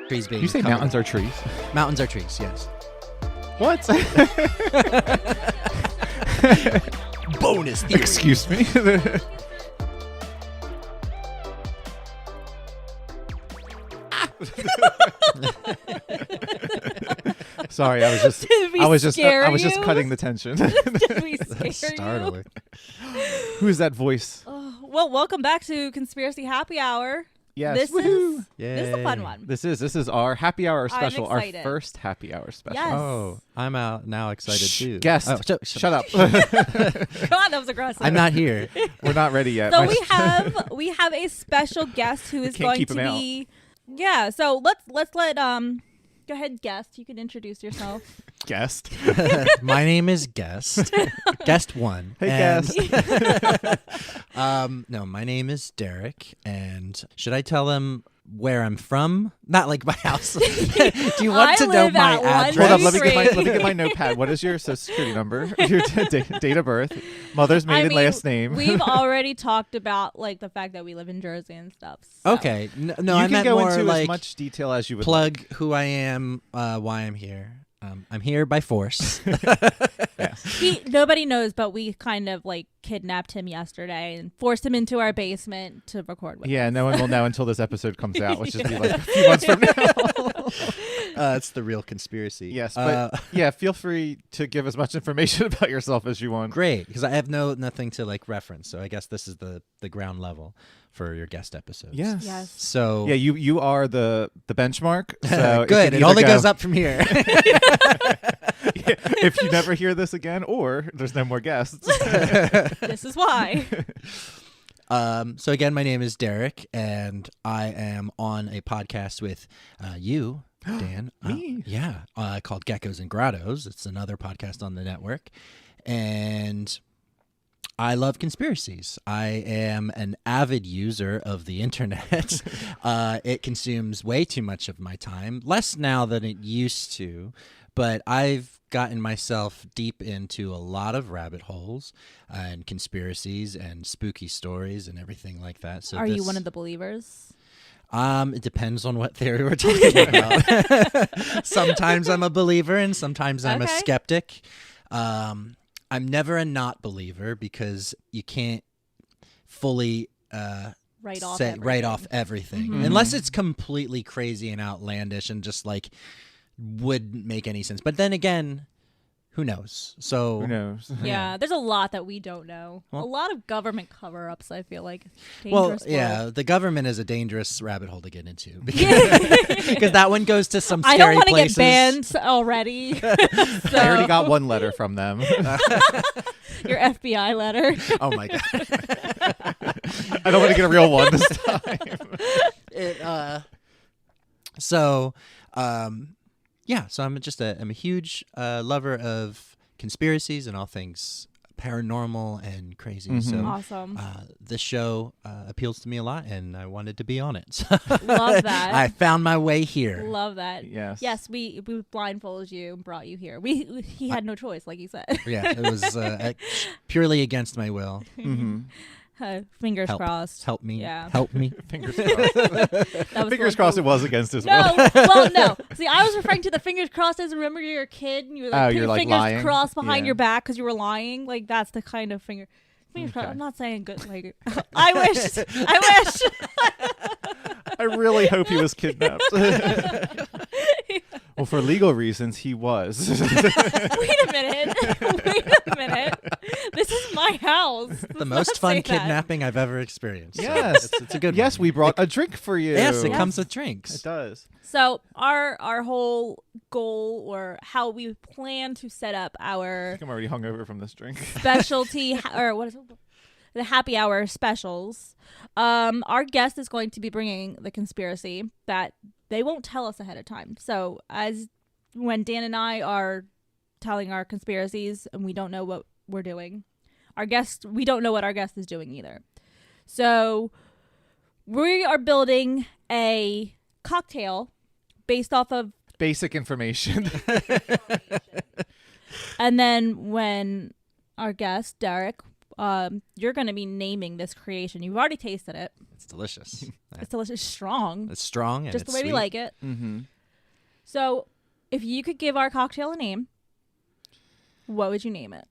Trees being You say covered. mountains are trees? Mountains are trees, yes. What? Bonus theory. Excuse me. Sorry, I was just Did we I was just scare cutting the tension. Did we scare That's startling. Who's that voice? Well, welcome back to Conspiracy Happy Hour. Yes. This Woohoo. is a fun one. This is our happy hour special, our excited. first happy hour special. Yes. Oh, I'm now excited too. Guest, Oh, shut up. God, that was aggressive. I'm not here. We're not ready yet. So we have a special guest who is can't going keep to him be. Yeah. So let's let go ahead, guest. You can introduce yourself. Guest. My name is Guest. Guest 1. Hey, and, Guest. No, my name is Derek. And should I tell them where I'm from? Not like my house. Do you want I to know live my at Hold up, address? let me get my notepad. What is your social security number? Your date of birth, mother's maiden last name. We've already talked about like the fact that we live in Jersey and stuff. So. Okay. No, you I can meant go more into like as much detail as you would plug like. who I am, why I'm here. I'm here by force. Yes. Nobody knows, but we kind of like kidnapped him yesterday and forced him into our basement to record with Yeah, us. no one will know until this episode comes out, which is be like a few months from now. It's the real conspiracy. Yes, but yeah, feel free to give as much information about yourself as you want. Great, because I have nothing to like reference. So I guess this is the ground level for your guest episodes. Yes. Yes. So Yeah, you are the benchmark. So good. It only goes up from here. If you never hear this again, or there's no more guests. This is why. So again, my name is Derek, and I am on a podcast with you, Dan. Me? Called Geckos and Grottos. It's another podcast on the network, and I love conspiracies. I am an avid user of the internet. It consumes way too much of my time, less now than it used to, but I've gotten myself deep into a lot of rabbit holes and conspiracies and spooky stories and everything like that. So Are you one of the believers? It depends on what theory we're talking about. Sometimes I'm a believer and sometimes I'm a Okay. skeptic. I'm never a not believer because you can't fully Write off write off everything Mhm. unless it's completely crazy and outlandish and just like wouldn't make any sense. But then again, who knows? So Who knows? Yeah, there's a lot that we don't know. Well- A lot of government cover-ups, I feel like. Well, Dangerous yeah, world. the government is a dangerous rabbit hole to get into because that one goes to some I scary don't want to get places. banned already. So, I already got one letter from them. your FBI letter. Oh my god! I don't want to get a real one this time. So I'm I'm a huge lover of conspiracies and all things paranormal and crazy. Mhm. So Awesome. this show appeals to me a lot, and I wanted to be on it. So Love that. I found my way here. Love that. Yes. Yes, we blindfolded you and brought you here. He had no choice, like you said. Yeah, it was purely against my will. Mm-hmm. Fingers Help. crossed. Help me. Yeah. Help me. Fingers crossed. That was Fingers the crossed it one- was against his will. No, well, no. See, I was referring to the fingers crossed as remember you're a kid and you were like, Oh, put you're, your like, fingers lying? crossed behind Yeah. your back because you were lying. Like that's the kind of fingers crossed. Okay. I'm not saying good. Like I wish. I really hope he was kidnapped. Well, for legal reasons, he was. Wait a minute. This is my house. The most fun kidnapping I've ever experienced. So Yes. it's a good Yes, one. we brought a drink for you. Yes, it Yes. comes with drinks. It does. So our whole goal or how we plan to set up I our think I'm already hungover from this drink. specialty or what is it? The happy hour specials. Our guest is going to be bringing the conspiracy that they won't tell us ahead of time. So as when Dan and I are telling our conspiracies and we don't know what we're doing, we don't know what our guest is doing either. So we are building a cocktail based off of, Basic information. and then when our guest Derek you're going to be naming this creation. You've already tasted it. It's delicious. It's delicious, strong, It's strong and just it's the way sweet. we like it. Mm-hmm. So, if you could give our cocktail a name, what would you name it?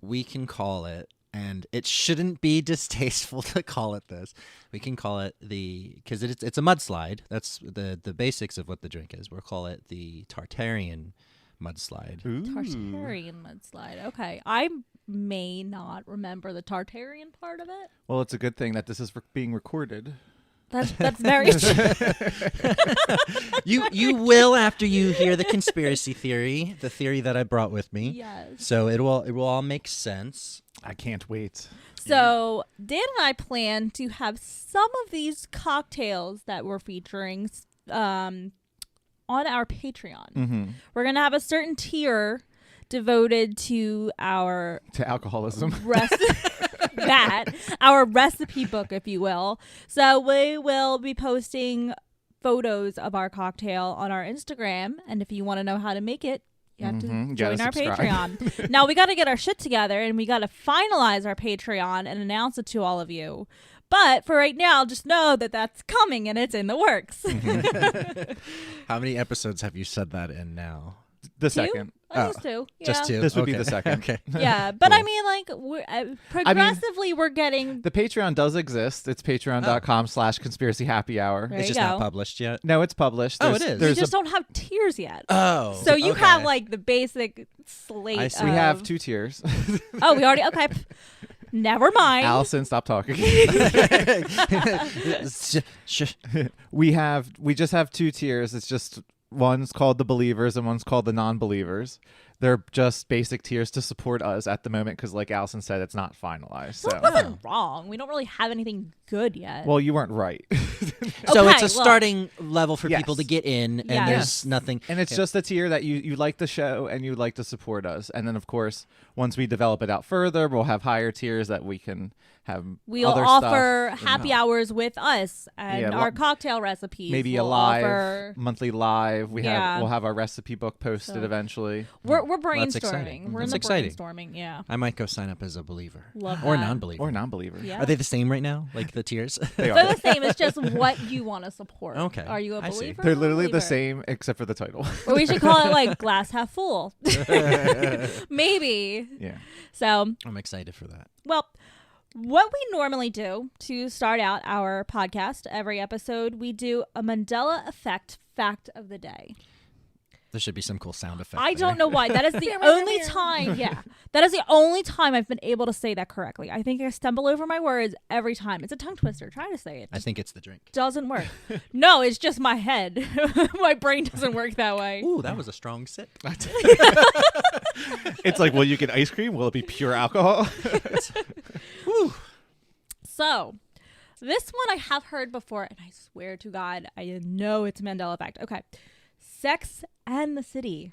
We can call it, and it shouldn't be distasteful to call it this. We can call it because it's a mudslide. That's the basics of what the drink is. We'll call it the Tartarian mudslide. Tartarian mudslide. Okay, I may not remember the Tartarian part of it. Well, it's a good thing that this is being recorded. That's very true. You will after you hear the conspiracy theory, the theory that I brought with me. Yes. So it will all make sense. I can't wait. So Dan and I plan to have some of these cocktails that we're featuring on our Patreon. Mm-hmm. We're gonna have a certain tier devoted to our To alcoholism. our recipe book, if you will. So we will be posting photos of our cocktail on our Instagram, and if you want to know how to make it, you have to join our subscribe. Patreon. Now we got to get our shit together, and we got to finalize our Patreon and announce it to all of you. But for right now, just know that that's coming and it's in the works. How many episodes have you said that in now? The Two? second. I think it's two. Yeah. Just two. This would be Okay. the second. Okay. Yeah, but I Cool. mean, like, progressively we're getting. The Patreon does exist. It's patreon.com/conspiracy happy hour. There It's you just not go. published yet. No, it's published. Oh, There's- it is. We There's just don't have tiers yet. Oh. So you okay. have like the basic slate. I see. we have of- 2 tiers. Oh, we already. Okay. Never mind. Allison, stop talking. We just have 2 tiers. It's just one's called the believers and one's called the non-believers. They're just basic tiers to support us at the moment because, like Allison said, it's not finalized. So So, nothing wrong. We don't really have anything good yet. well, you weren't right. So Okay, it's a look. starting level for people Yes. to get in, and Yes. there's nothing. And it's just a tier that you like the show and you like to support us. And then, of course, once we develop it out further, we'll have higher tiers that we can have We'll other offer stuff, happy hours with us and Yeah, our cocktail recipes. maybe we'll a live offer- monthly live. Yeah. We'll have our recipe book posted So- evenally. We're That's exciting. brainstorming. We're in That's the exciting. brainstormning. Yeah. I might go sign up as a believer Love or that. non-believer. Or non-believer. Yeah. Are they the same right now? Like the tiers? They They're are. the same. It's just what you want to support. Okay. Are you a I see. believer? They're or literally the non-believer? same except for the title. Or we should call it like glass half full. Maybe. Yeah. So, I'm excited for that. well, what we normally do to start out our podcast, every episode, we do a Mandela effect fact of the day. There should be some cool sound effect. I don't there. know why. That is the only time. Yeah. That is the only time I've been able to say that correctly. I think I stumble over my words every time. It's a tongue twister. Try to say it. I think it's the drink. Doesn't work. No, it's just my head. My brain doesn't work that way. Ooh, that was a strong sip. It's like, will you get ice cream? Will it be pure alcohol? Woo. So, this one I have heard before, and I swear to God, I know it's Mandela effect. Okay. Sex and the City.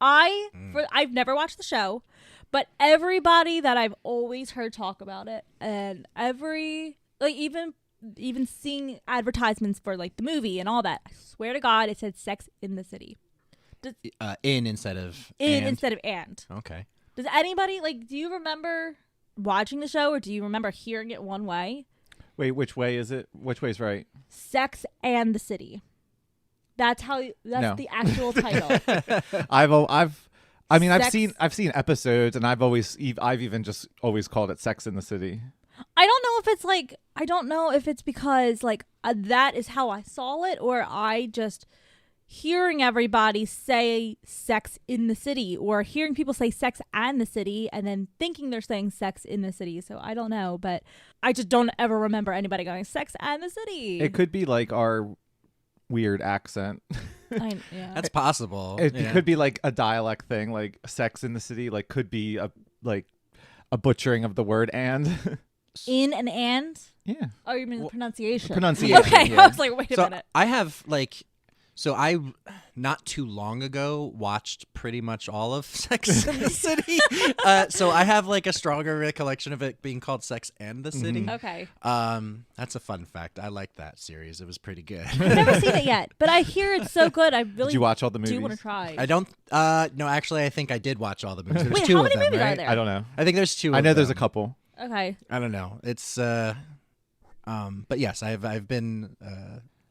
I've never watched the show, but everybody that I've always heard talk about it, and even seeing advertisements for like the movie and all that, I swear to God, it said Sex in the City. In instead of In and. instead of and. Okay. Does anybody do you remember watching the show, or do you remember hearing it one way? Wait, which way is it? Which way's right? Sex and the City. That's No. the actual title. I've seen episodes, and I've even just always called it Sex in the City. I don't know if it's because that is how I saw it, or I just hearing everybody say Sex in the City, or hearing people say Sex and the City and then thinking they're saying Sex in the City. So I don't know, but I just don't ever remember anybody going Sex and the City. It could be like our weird accent. Yeah. That's possible. It yeah. could be like a dialect thing, like Sex in the City. Like could be a butchering of the word and. In and? Yeah. Oh, you mean the pronunciation? Pronunciation. Okay, yeah. I was like, wait a So minute. I have So I, not too long ago, watched pretty much all of Sex and the City. So I have like a stronger recollection of it being called Sex and the City. Okay. That's a fun fact. I liked that series. It was pretty good. I've never seen it yet, but I hear it's so good. I really Did you watch all the movies? do want to try. I don't. No, actually, I think I did watch all the movies. There's Wait, two how of many them, movies right? are there? I don't know. I think there's two. I of know there's a them. couple. Okay. I don't know. It's but yes, I've been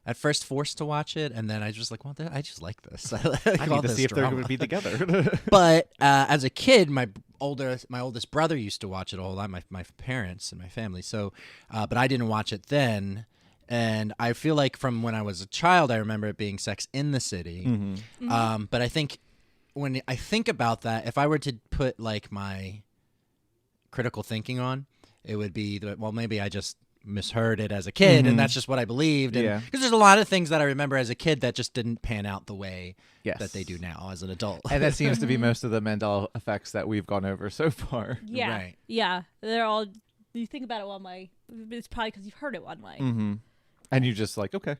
at first forced to watch it, and then I just like, well, I just like this. I I need to see if they're going to be together. But as a kid, my oldest brother used to watch it a whole lot. My parents and my family. So, but I didn't watch it then. And I feel like from when I was a child, I remember it being Sex in the City. Mm-hmm. But I think when I think about that, if I were to put like my critical thinking on, it would be that, well, maybe I just misheard it as a kid, and that's just what I believed. And because there's a lot of things that I remember as a kid that just didn't pan out the way that they do now as an adult. And that seems to be most of the Mandela effects that we've gone over so far. Yeah. Right. Yeah. They're all. You think about it one way. It's probably because you've heard it one way. Mm-hmm. And you just like, okay.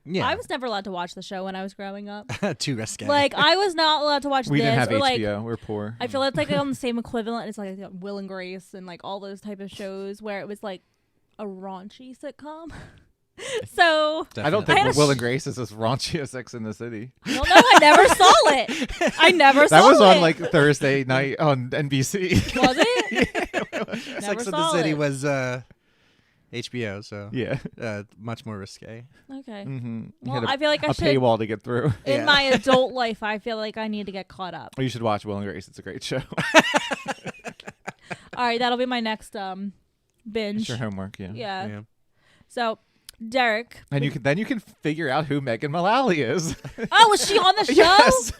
Yeah, I was never allowed to watch the show when I was growing up. too risque. Like I was not allowed to watch We this didn't have or HBO. like. We're poor. I feel it's like on the same equivalent. It's like Will and Grace and like all those type of shows where it was like a raunchy sitcom. So I don't Definitely. think Will and Grace is as raunchy as Sex in the City. I don't know. I never saw it. I never saw it. That was on like Thursday night on NBC. Was it? Never Sex in the saw City it. was HBO, so Yeah. much more risque. Okay. Mm-hmm. Well, I feel like I a should. paywall to get through. In Yeah. my adult life, I feel like I need to get caught up. You should watch Will and Grace. It's a great show. All right, that'll be my next binge. It's your homework, yeah. Yeah. So, Derek. And you can figure out who Megan Mullally is. Oh, was she on the show? Yes.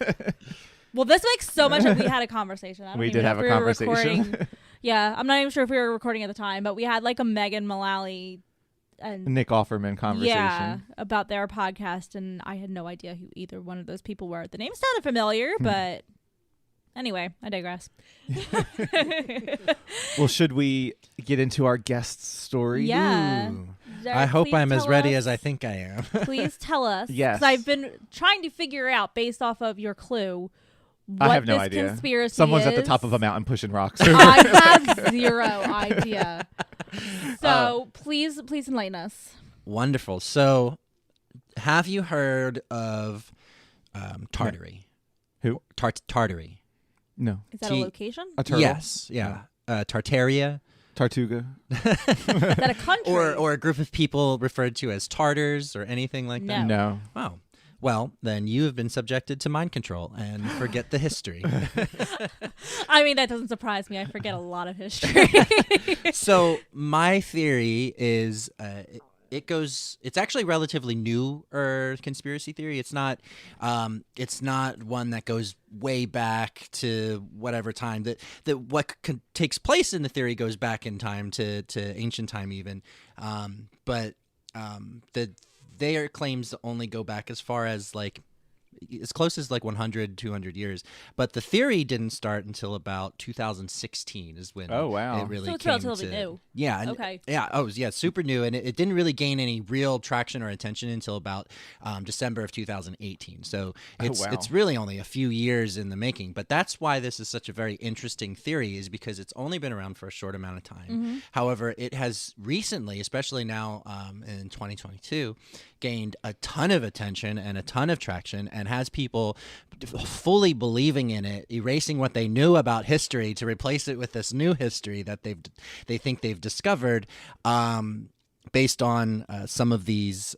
Well, this makes so much sense. We had a conversation. I don't We even did know have if a we were conversation. recording. Yeah, I'm not even sure if we were recording at the time, but we had like a Megan Mullally and Nick Offerman conversation. yeah, about their podcast, and I had no idea who either one of those people were. The name sounded familiar, but anyway, I digress. Well, should we get into our guest story? Yeah. Ooh. Derek, I hope please I'm as tell ready us- as I think I am. Please tell us. Yes. 'Cause I've been trying to figure out, based off of your clue, what I have no this idea. conspiracy Someone's at the is. top of a mountain pushing rocks. I have zero idea. So please enlighten us. Wonderful. So, have you heard of Tartary? Who? Tartary. No. Is that T- a location? A turtle? Yes. Yeah. Tartaria. Tartuga? Is that a country? Or a group of people referred to as Tartars or anything like that? No. No. Wow. Well, then you have been subjected to mind control and forget the history. I mean, that doesn't surprise me. I forget a lot of history. So my theory is it's actually relatively new conspiracy theory. It's not one that goes way back to whatever time that what takes place in the theory goes back in time to ancient time even. But their claims only go back as far as like as close as like 100, 200 years. But the theory didn't start until about 2016 is when Oh, wow. it really So it's came relatively to, new. Yeah. And Okay. Yeah. Oh, yeah. Super new. And it didn't really gain any real traction or attention until about December of 2018. So it's really only a few years in the making. But that's why this is such a very interesting theory, is because it's only been around for a short amount of time. Mm-hmm. However, it has recently, especially now in 2022, gained a ton of attention and a ton of traction, and has people fully believing in it, erasing what they knew about history to replace it with this new history that they think they've discovered, based on some of these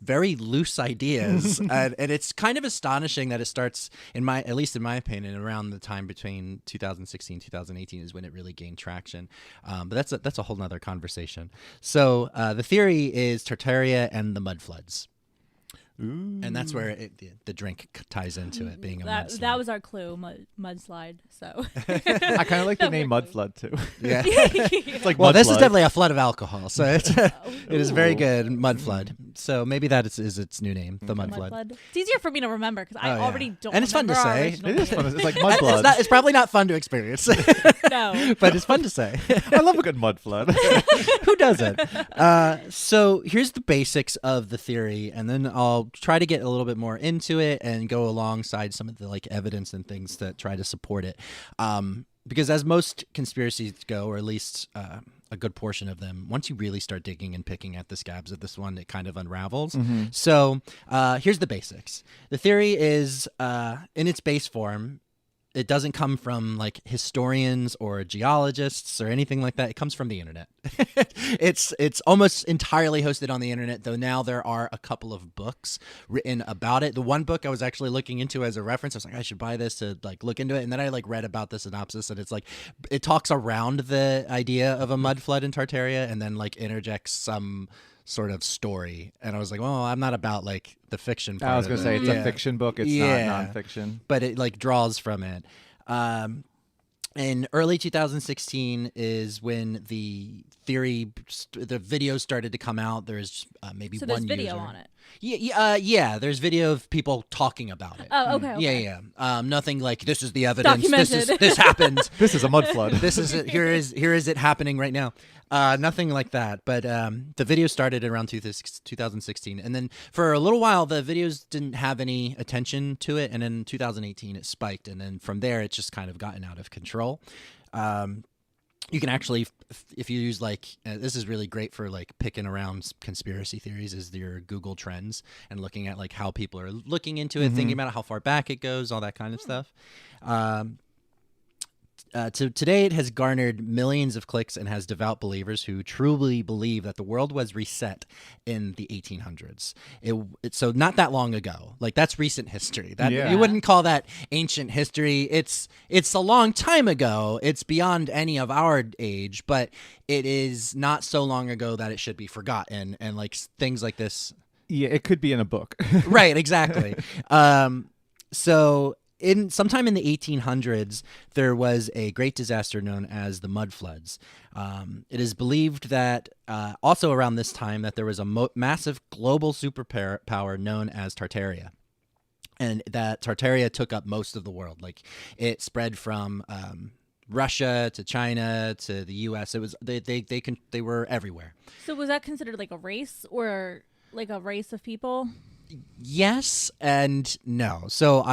very loose ideas. And it's kind of astonishing that it starts, at least in my opinion, around the time between 2016 2018 is when it really gained traction. But that's a whole nother conversation. So the theory is Tartaria and the mud floods. Ooh. And that's where the drink ties into it being a mudslide. That was our clue, mudslide. So I kind of like the name Mudflood, too. Yeah. It's like Well, this is Mudflood. definitely a flood of alcohol, so it is very Ooh. good. Mud flood. So maybe that is its new name, the mud flood. Mudflood. It's easier for me to remember because I Oh, yeah. already don't. And it's fun to remember our say. original It is name. fun. It's like It's, Mudblood. it's probably not fun to experience, No. but it's fun to say. I love a good Mudflood. Who doesn't? So here's the basics of the theory, and then I'll I'll try to get a little bit more into it and go alongside some of the like evidence and things that try to support it. Because as most conspiracies go, or at least a good portion of them, once you really start digging and picking at the scabs of this one, it kind of unravels. So here's the basics. The theory is, in its base form, it doesn't come from like historians or geologists or anything like that. It comes from the internet. It's almost entirely hosted on the internet, though now there are a couple of books written about it. The one book I was actually looking into as a reference, I was like, I should buy this to like look into it. And then I like read about the synopsis, and it's like it talks around the idea of a mud flood in Tartaria and then like interjects some sort of story. And I was like, well, I'm not about like the fiction part. I was going to say it's a fiction book. It's not nonfiction. But it like draws from it. In early 2016 is when the theory, the videos started to come out. There's maybe So one there's video user. on it. Yeah. There's video of people talking about it. Oh, okay. Yeah. Nothing like this is the evidence. Documented. This happened. This is a mud flood. This is it. Here is it happening right now. Nothing like that. But the video started around 2016, and then for a little while the videos didn't have any attention to it, and in 2018 it spiked, and then from there it's just kind of gotten out of control. You can actually, if you use like, this is really great for like picking around conspiracy theories, is your Google Trends and looking at like how people are looking into it, thinking about how far back it goes, all that kind of stuff. Today, it has garnered millions of clicks and has devout believers who truly believe that the world was reset in the 1800s. So not that long ago. Like that's recent history. You wouldn't call that ancient history. It's a long time ago. It's beyond any of our age, but it is not so long ago that it should be forgotten. And like things like this. Yeah, it could be in a book. Right. Exactly. So. Sometime in the 1800s, there was a great disaster known as the mud floods. It is believed that also around this time that there was a massive global superpower known as Tartaria, and that Tartaria took up most of the world. Like it spread from Russia to China to the U.S. It was they were everywhere. So was that considered like a race or like a race of people? Yes and no. So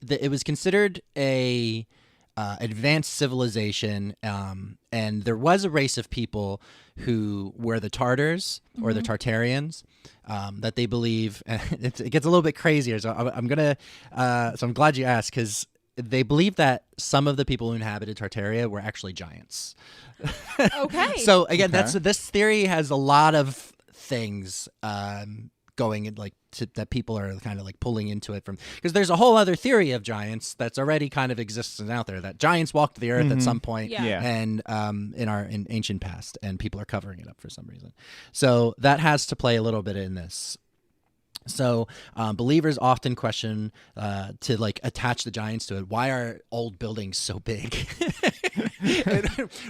it was considered a advanced civilization, and there was a race of people who were the Tartars or the Tartarians that they believe. It gets a little bit crazier. So I'm glad you asked, because they believe that some of the people who inhabited Tartaria were actually giants. Okay. So again, this theory has a lot of things going in, like that people are kind of like pulling into it from, because there's a whole other theory of giants that's already kind of exists out there, that giants walked the earth at some point and in ancient past, and people are covering it up for some reason. So that has to play a little bit in this. So believers often question to like attach the giants to it. Why are old buildings so big?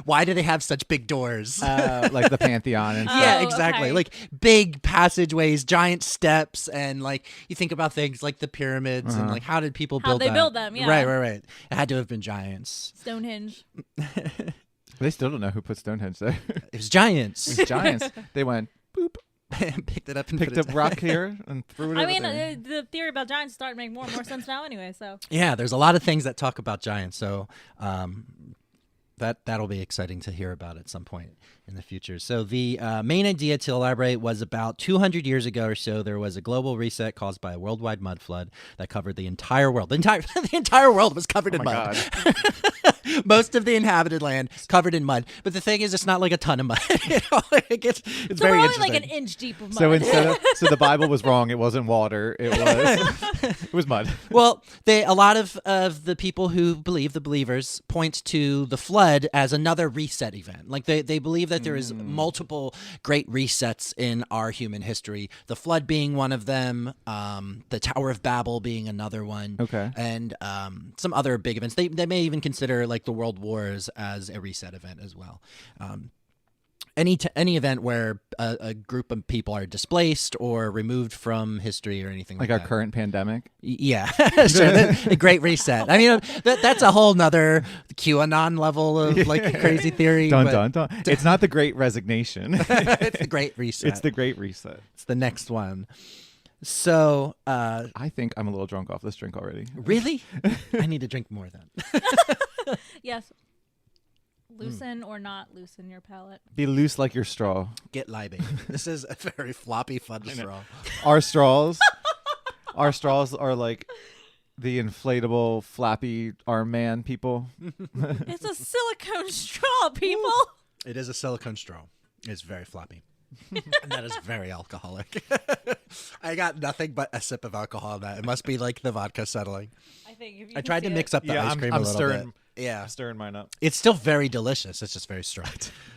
Why do they have such big doors? Like the Pantheon and stuff. Yeah, exactly. Okay. Like big passageways, giant steps, and like you think about things like the pyramids and like how did people build How'd they that? build them? Yeah. Right. It had to have been giants. Stonehenge. They still don't know who put Stonehenge there. It was giants. It was giants. They went boop, Picked it up and picked put it up rock here and threw it I over mean, there. the theory about giants is starting to make more and more sense now anyway, so. Yeah, there's a lot of things that talk about giants. So that'll be exciting to hear about at some point in the future. So the main idea, to elaborate, was about 200 years ago or so, there was a global reset caused by a worldwide mud flood that covered the entire world. The entire world was covered in mud. Most of the inhabited land covered in mud. But the thing is, it's not like a ton of mud. It's So very we're only interesting. like an inch deep of mud. So the Bible was wrong. It wasn't water. It was mud. Well, a lot of the people who believe, the believers, point to the flood as another reset event. Like they believe that there is multiple great resets in our human history. The flood being one of them, the Tower of Babel being another one. Okay. And some other big events. They may even consider like the World Wars as a reset event as well. Any event where a group of people are displaced or removed from history or anything like Like our that. current pandemic. Yeah, sure. The Great Reset. I mean, that's a whole nother QAnon level of like crazy theory. Dun. It's not the Great Resignation. It's the Great Reset. It's the Great Reset. It's the next one. So, I think I'm a little drunk off this drink already. really? I need to drink more then. Yes. Loosen or not loosen your palate. Be loose like your straw. Get libate. This is a very floppy, fun straw. Our straws are like the inflatable, flappy arm man people. It's a silicone straw, people. It is a silicone straw. It's very floppy. And that is very alcoholic. I got nothing but a sip of alcohol in that. It must be like the vodka settling. I think if you I tried to mix up the Yeah, ice I'm- cream I'm a little stirring- bit. Yeah. Stirring mine up. It's still very delicious. It's just very strong.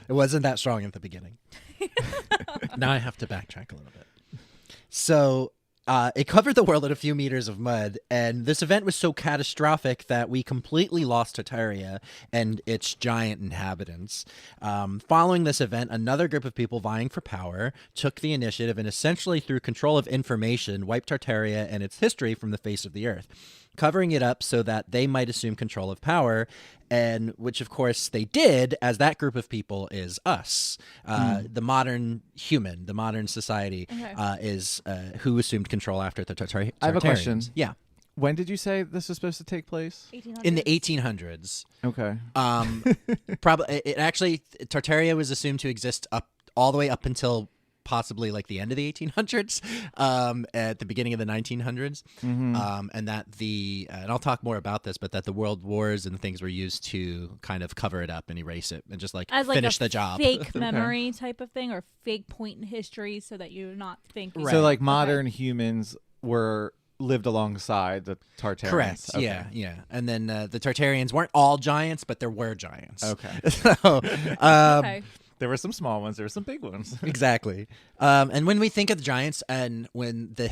It wasn't that strong at the beginning. Now I have to backtrack a little bit. So it covered the world in a few meters of mud, and this event was so catastrophic that we completely lost Tartaria and its giant inhabitants. Following this event, another group of people vying for power took the initiative and essentially, through control of information, wiped Tartaria and its history from the face of the earth, covering it up so that they might assume control of power, and which of course they did, as that group of people is us. The modern human, the modern society, is who assumed control after the Tartarians. I have a question. Yeah. When did you say this was supposed to take place? 1800s. In the 1800s. Okay. Probably it actually Tartaria was assumed to exist up all the way up until possibly like the end of the 1800s, at the beginning of the 1900s, and that and I'll talk more about this, but that the world wars and things were used to kind of cover it up and erase it and just like As like finish a the job. fake memory type of thing, or fake point in history, so that you're not thinking. Right. So like modern humans lived alongside the Tartarians. Correct. Okay. Yeah. And then the Tartarians weren't all giants, but there were giants. Okay. So, Okay. There were some small ones. There were some big ones. Exactly. And when we think of the giants, and when the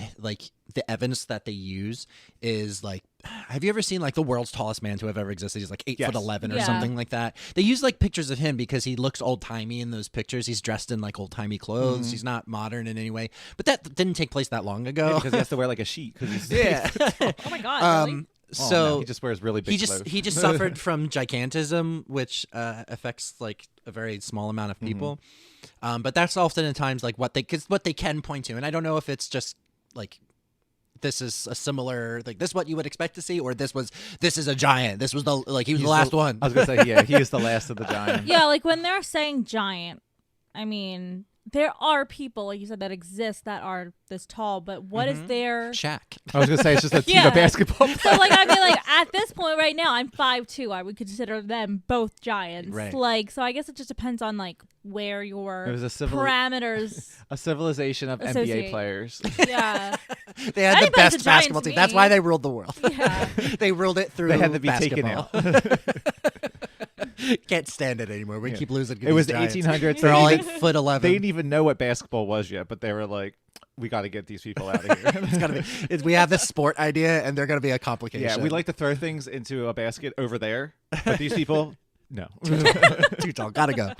evidence that they use is like, have you ever seen like the world's tallest man to have ever existed? He's like 8'11" or Yeah. something like that. They use like pictures of him because he looks old timey in those pictures. He's dressed in like old timey clothes. He's not modern in any way. But that didn't take place that long ago. Because he has to wear like a sheet. Cause he's Yeah. Oh my God. Really? Oh, So no, he just wears really big clothes. he just suffered from gigantism, which affects like a very small amount of people. But that's often at times like what they can point to, and I don't know if it's just like this is a similar like this is what you would expect to see, or this is a giant. This was he was the last one. I was gonna say, yeah, he is the last of the giants. Yeah, like when they're saying giant, I mean, there are people, like you said, that exist that are this tall, but what is their... Shaq. I was gonna say it's just a team Yeah. of basketball. So, like, I mean, like, at this point right now, I'm 5'2". I would consider them both giants. Right. Like, so I guess it just depends on, like, where your It was a parameters... a civilization of NBA Associate. players. Yeah. They had Anybody's the a best giant basketball to team. That's me. why they ruled the world. Yeah. They ruled it through They had to be basketball. taken out. Can't stand it anymore. We Yeah. keep losing. to It was these the giants. 1800s. They're all They like foot 11. didn't even know what basketball was yet, but they were like, "We got to get these people out of here." It's gotta be. We have this sport idea, and they're gonna be a complication. Yeah, we like to throw things into a basket over there, but these people, no. too tall. Gotta go.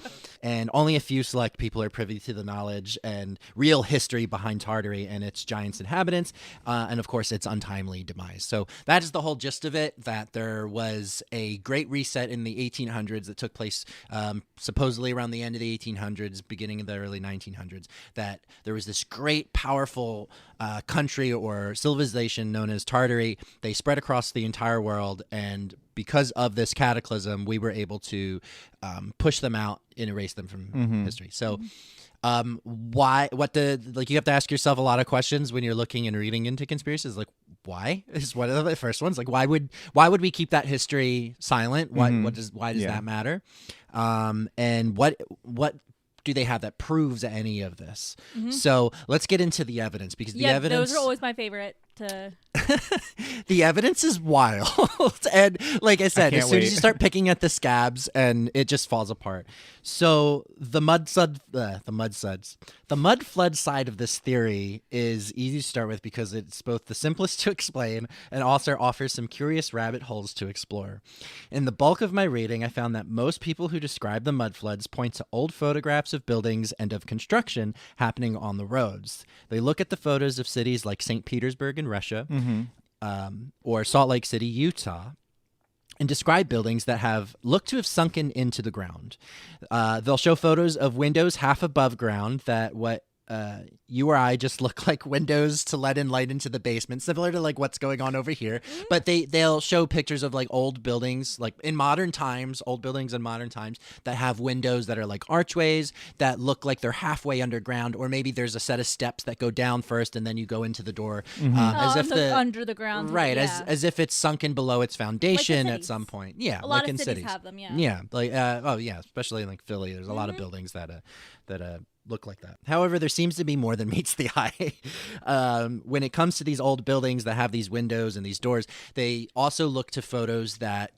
And only a few select people are privy to the knowledge and real history behind Tartary and its giants inhabitants, and of course its untimely demise. So that is the whole gist of it. That there was a great reset in the 1800s that took place supposedly around the end of the 1800s, beginning of the early 1900s. That there was this great, powerful country or civilization known as Tartary. They spread across the entire world, and because of this cataclysm, we were able to push them out and erase them from history. So, why? You have to ask yourself a lot of questions when you're looking and reading into conspiracies. Like, why is one of the first ones? Like, why would we keep that history silent? Why does that matter? And what do they have that proves any of this? So let's get into the evidence, because the evidence. Those are always my favorite to... The evidence is wild. And like I said, as soon as you start picking at the scabs, and it just falls apart. So the mud flood side of this theory is easy to start with, because it's both the simplest to explain and also offers some curious rabbit holes to explore. In the bulk of my reading, I found that most people who describe the mud floods point to old photographs of buildings and of construction happening on the roads. They look at the photos of cities like St. Petersburg in Russia, or Salt Lake City, Utah, and describe buildings that have looked to have sunken into the ground. They'll show photos of windows half above ground that you or I just look like windows to let in light into the basement, similar to like what's going on over here. But they'll show pictures of like old buildings, like in modern times, old buildings in modern times that have windows that are like archways that look like they're halfway underground, or maybe there's a set of steps that go down first and then you go into the door, as if under the ground, right, yeah. as if it's sunken below its foundation at cities. some point. Yeah, A lot like of in cities have them, yeah. Yeah, like especially in like Philly, there's a lot of buildings that look like that. However, there seems to be more than meets the eye. When it comes to these old buildings that have these windows and these doors, they also look to photos that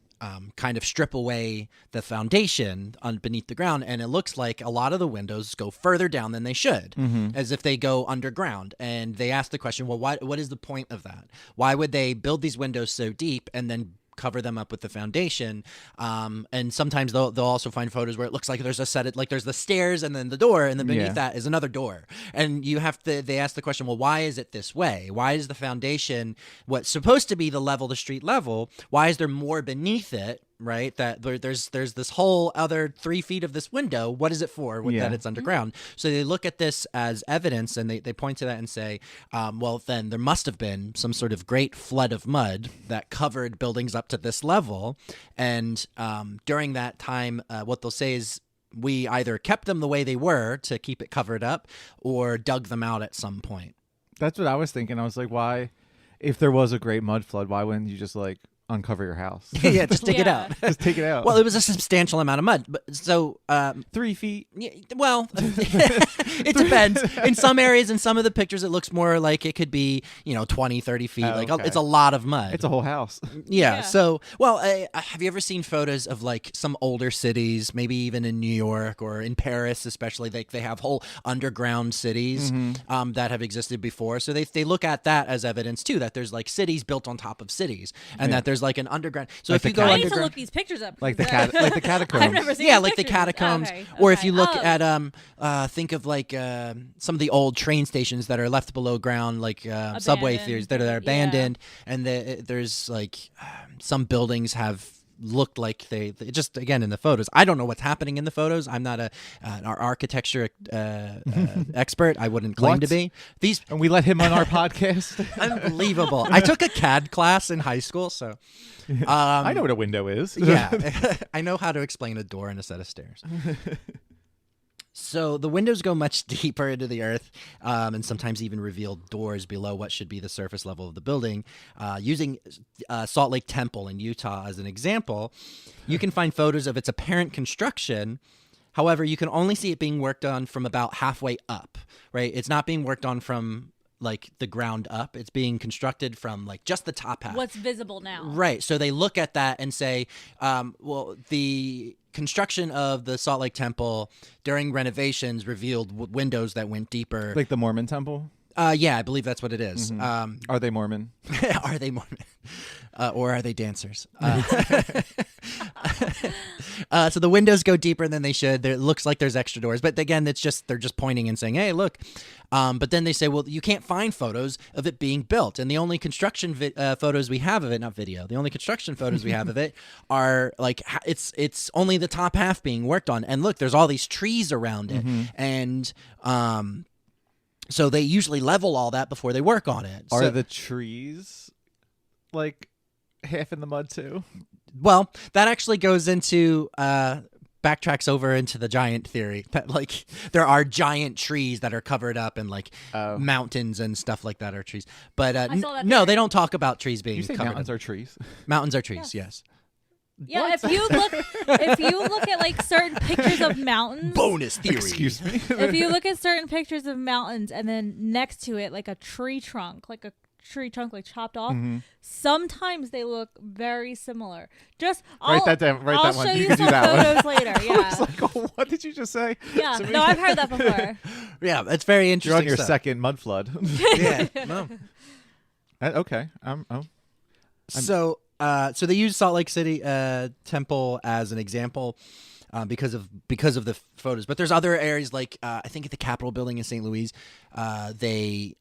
kind of strip away the foundation beneath the ground, and it looks like a lot of the windows go further down than they should, as if they go underground. And they ask the question, well, what is the point of that? Why would they build these windows so deep and then cover them up with the foundation? And sometimes they'll also find photos where it looks like there's a set of, like there's the stairs and then the door, and then beneath that is another door. And they ask the question, well, why is it this way? Why is the foundation what's supposed to be the street level? Why is there more beneath it? Right, that there's this whole other 3 feet of this window. What is it for? That it's underground. So they look at this as evidence, and they point to that and say, well, then there must have been some sort of great flood of mud that covered buildings up to this level. And during that time, what they'll say is, we either kept them the way they were to keep it covered up, or dug them out at some point. That's what I was thinking. I was like, why, if there was a great mud flood, why wouldn't you just like uncover your house? Yeah, just dig it out. Just take it out. Well, it was a substantial amount of mud, but so 3 feet. Yeah, well, it depends. In some areas, in some of the pictures, it looks more like it could be 20, 30 feet. It's a lot of mud. It's a whole house. Yeah. So, well, have you ever seen photos of like some older cities, maybe even in New York or in Paris, especially? They have whole underground cities that have existed before. So they look at that as evidence too, that there's like cities built on top of cities, and that there's like an underground. So like if you go I need underground, to look these pictures up. Like the catacombs. I've never seen yeah, these like the pictures. catacombs, Okay, or if okay. you look at think of like some of the old train stations that are left below ground, like subway theories that are abandoned, and there's like some buildings have looked like they just, again, in the photos. I don't know what's happening in the photos. I'm not an architecture expert. I wouldn't claim to be. And we let him on our podcast. Unbelievable. I took a CAD class in high school, so I know what a window is. yeah, I know how to explain a door and a set of stairs. So the windows go much deeper into the earth, and sometimes even reveal doors below what should be the surface level of the building. Using Salt Lake Temple in Utah as an example, you can find photos of its apparent construction. However, you can only see it being worked on from about halfway up, right? It's not being worked on from like the ground up. It's being constructed from like just the top half. What's visible now. Right. So they look at that and say, well, the construction of the Salt Lake Temple during renovations revealed windows that went deeper. Like the Mormon temple? Yeah, I believe that's what it is. Are they Mormon? Are they Mormon? Or are they dancers? So the windows go deeper than they should. It looks like there's extra doors, but again, they're just pointing and saying, "Hey, look." But then they say, "Well, you can't find photos of it being built, and the only construction photos we have of it, not video, the only construction photos we have of it are like it's only the top half being worked on. And look, there's all these trees around it, and so they usually level all that before they work on it. Are So, the trees like half in the mud too? well, that actually goes into backtracks over into the giant theory that like there are giant trees that are covered up and like mountains and stuff like that are trees. But I saw that no, theory. they don't talk about trees being You say covered mountains up. are trees? Mountains are trees, yes. Yeah, if you look at like certain pictures of mountains, Bonus theory. Excuse me. if you look at certain pictures of mountains and then next to it like a tree trunk like chopped off, sometimes they look very similar. Just Write that down. Write I'll that one. show You you can do some that one. photos later. I Yeah, was like, oh, what did you just say? yeah. to me? No, I've heard that before. Yeah, that's very You're interesting. on your stuff. second mud flood. Yeah. No. Okay. So they use Salt Lake City Temple as an example because of the photos. But there's other areas like I think at the Capitol building in St. Louis, they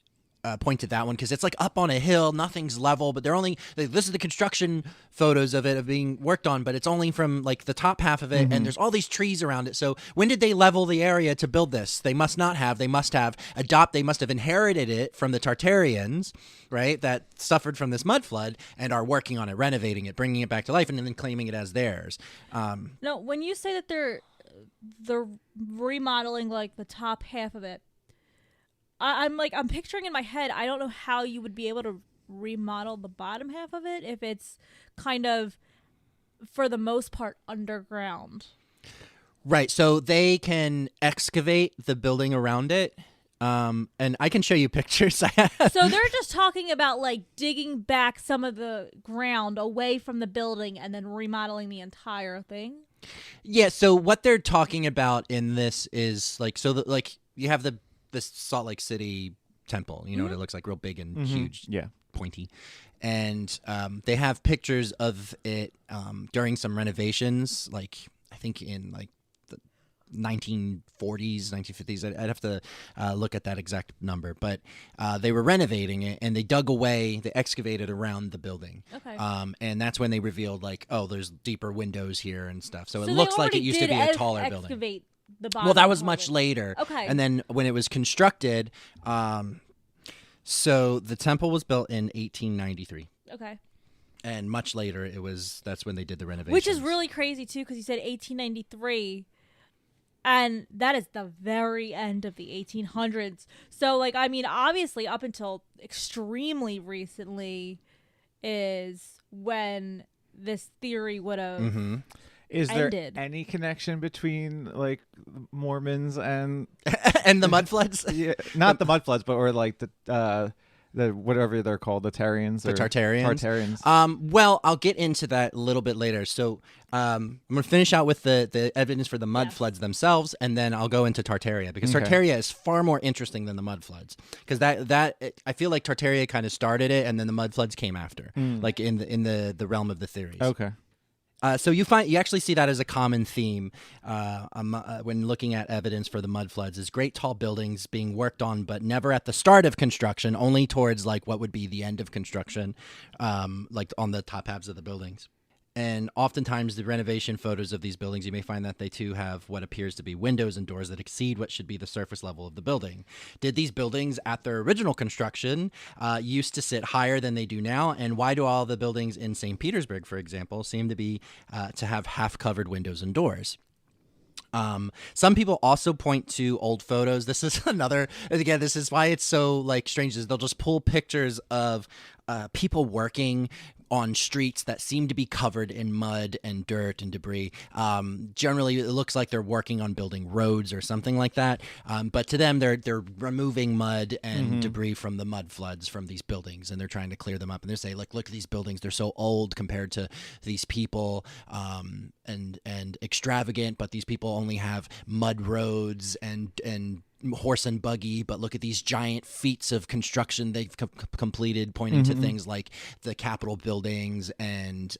point to that one because it's like up on a hill, nothing's level, but this is the construction photos of it of being worked on, but it's only from like the top half of it, and there's all these trees around it. So when did they level the area to build this? They must not have. They must have inherited it from the Tartarians, right? That suffered from this mud flood and are working on it, renovating it, bringing it back to life, and then claiming it as theirs. No, when you say that they're remodeling like the top half of it, I'm picturing in my head, I don't know how you would be able to remodel the bottom half of it if it's kind of, for the most part, underground. Right. So they can excavate the building around it. And I can show you pictures. So they're just talking about like digging back some of the ground away from the building and then remodeling the entire thing. Yeah. So what they're talking about in this is like, you have this Salt Lake City temple, you know what it looks like, real big and huge, pointy. And they have pictures of it during some renovations, like I think in like the 1940s, 1950s. I'd have to look at that exact number, but they were renovating it and they dug away, they excavated around the building. Okay. And that's when they revealed like, oh, there's deeper windows here and stuff. So it looks like it used to be a taller building. Well, that was much later. Okay. And then when it was constructed, so the temple was built in 1893. Okay. And much later, that's when they did the renovations. Which is really crazy, too, because you said 1893, and that is the very end of the 1800s. So, like, I mean, obviously, up until extremely recently is when this theory would have Is ended. there any connection between like Mormons and and the mud floods? Yeah, not the mud floods, but or like the whatever they're called, the Tartarians. The Tartarians. Tartarians. Well, I'll get into that a little bit later. So I'm going to finish out with the evidence for the mud floods themselves, and then I'll go into Tartaria because Tartaria is far more interesting than the mud floods because that I feel like Tartaria kind of started it, and then the mud floods came after, like in the realm of the theories. Okay. So you actually see that as a common theme when looking at evidence for the mud floods is great tall buildings being worked on, but never at the start of construction, only towards like what would be the end of construction, like on the top halves of the buildings. And oftentimes the renovation photos of these buildings, you may find that they too have what appears to be windows and doors that exceed what should be the surface level of the building. Did these buildings at their original construction used to sit higher than they do now? And why do all the buildings in St. Petersburg, for example, seem to be to have half-covered windows and doors? Some people also point to old photos. This is again, this is why it's so like strange is they'll just pull pictures of people working on streets that seem to be covered in mud and dirt and debris. Generally, it looks like they're working on building roads or something like that. But to them, they're removing mud and debris from the mud floods from these buildings, and they're trying to clear them up. And they say, look at these buildings; they're so old compared to these people, and extravagant. But these people only have mud roads and horse and buggy, but look at these giant feats of construction they've completed, pointing to things like the Capitol buildings and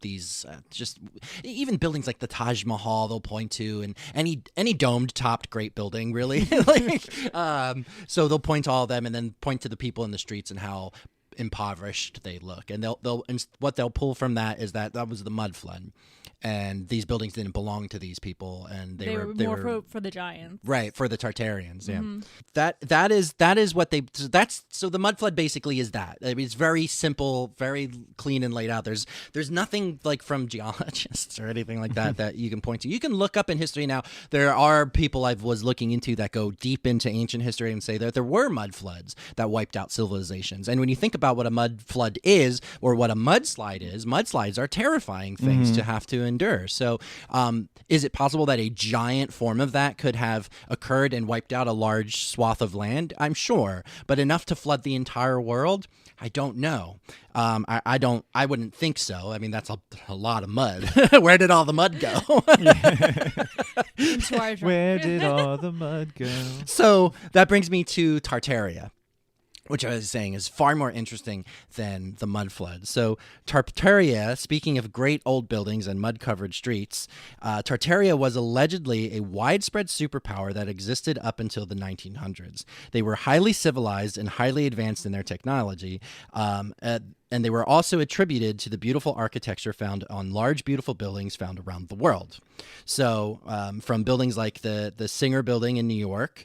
these just even buildings like the Taj Mahal they'll point to, and any domed topped great building really. So they'll point to all of them and then point to the people in the streets and how impoverished they look, and what they'll pull from that is that was the mud flood, and these buildings didn't belong to these people, and they were more for the Giants, right? For the Tartarians, that is what they. So the mud flood basically is that. I mean, it's very simple, very clean and laid out. There's nothing like from geologists or anything like that that you can point to. You can look up in history now. There are people I was looking into that go deep into ancient history and say that there were mud floods that wiped out civilizations. And when you think about what a mud flood is or what a mudslide is, mudslides are terrifying things to have to endure. So is it possible that a giant form of that could have occurred and wiped out a large swath of land? I'm sure, but enough to flood the entire world? I don't know. I wouldn't think so. I mean, that's a lot of mud. Where did all the mud go? Where did all the mud go? So that brings me to Tartaria. which I was saying is far more interesting than the mud flood. So Tartaria, speaking of great old buildings and mud-covered streets, Tartaria was allegedly a widespread superpower that existed up until the 1900s. They were highly civilized and highly advanced in their technology, and they were also attributed to the beautiful architecture found on large, beautiful buildings found around the world. So from buildings like the Singer Building in New York,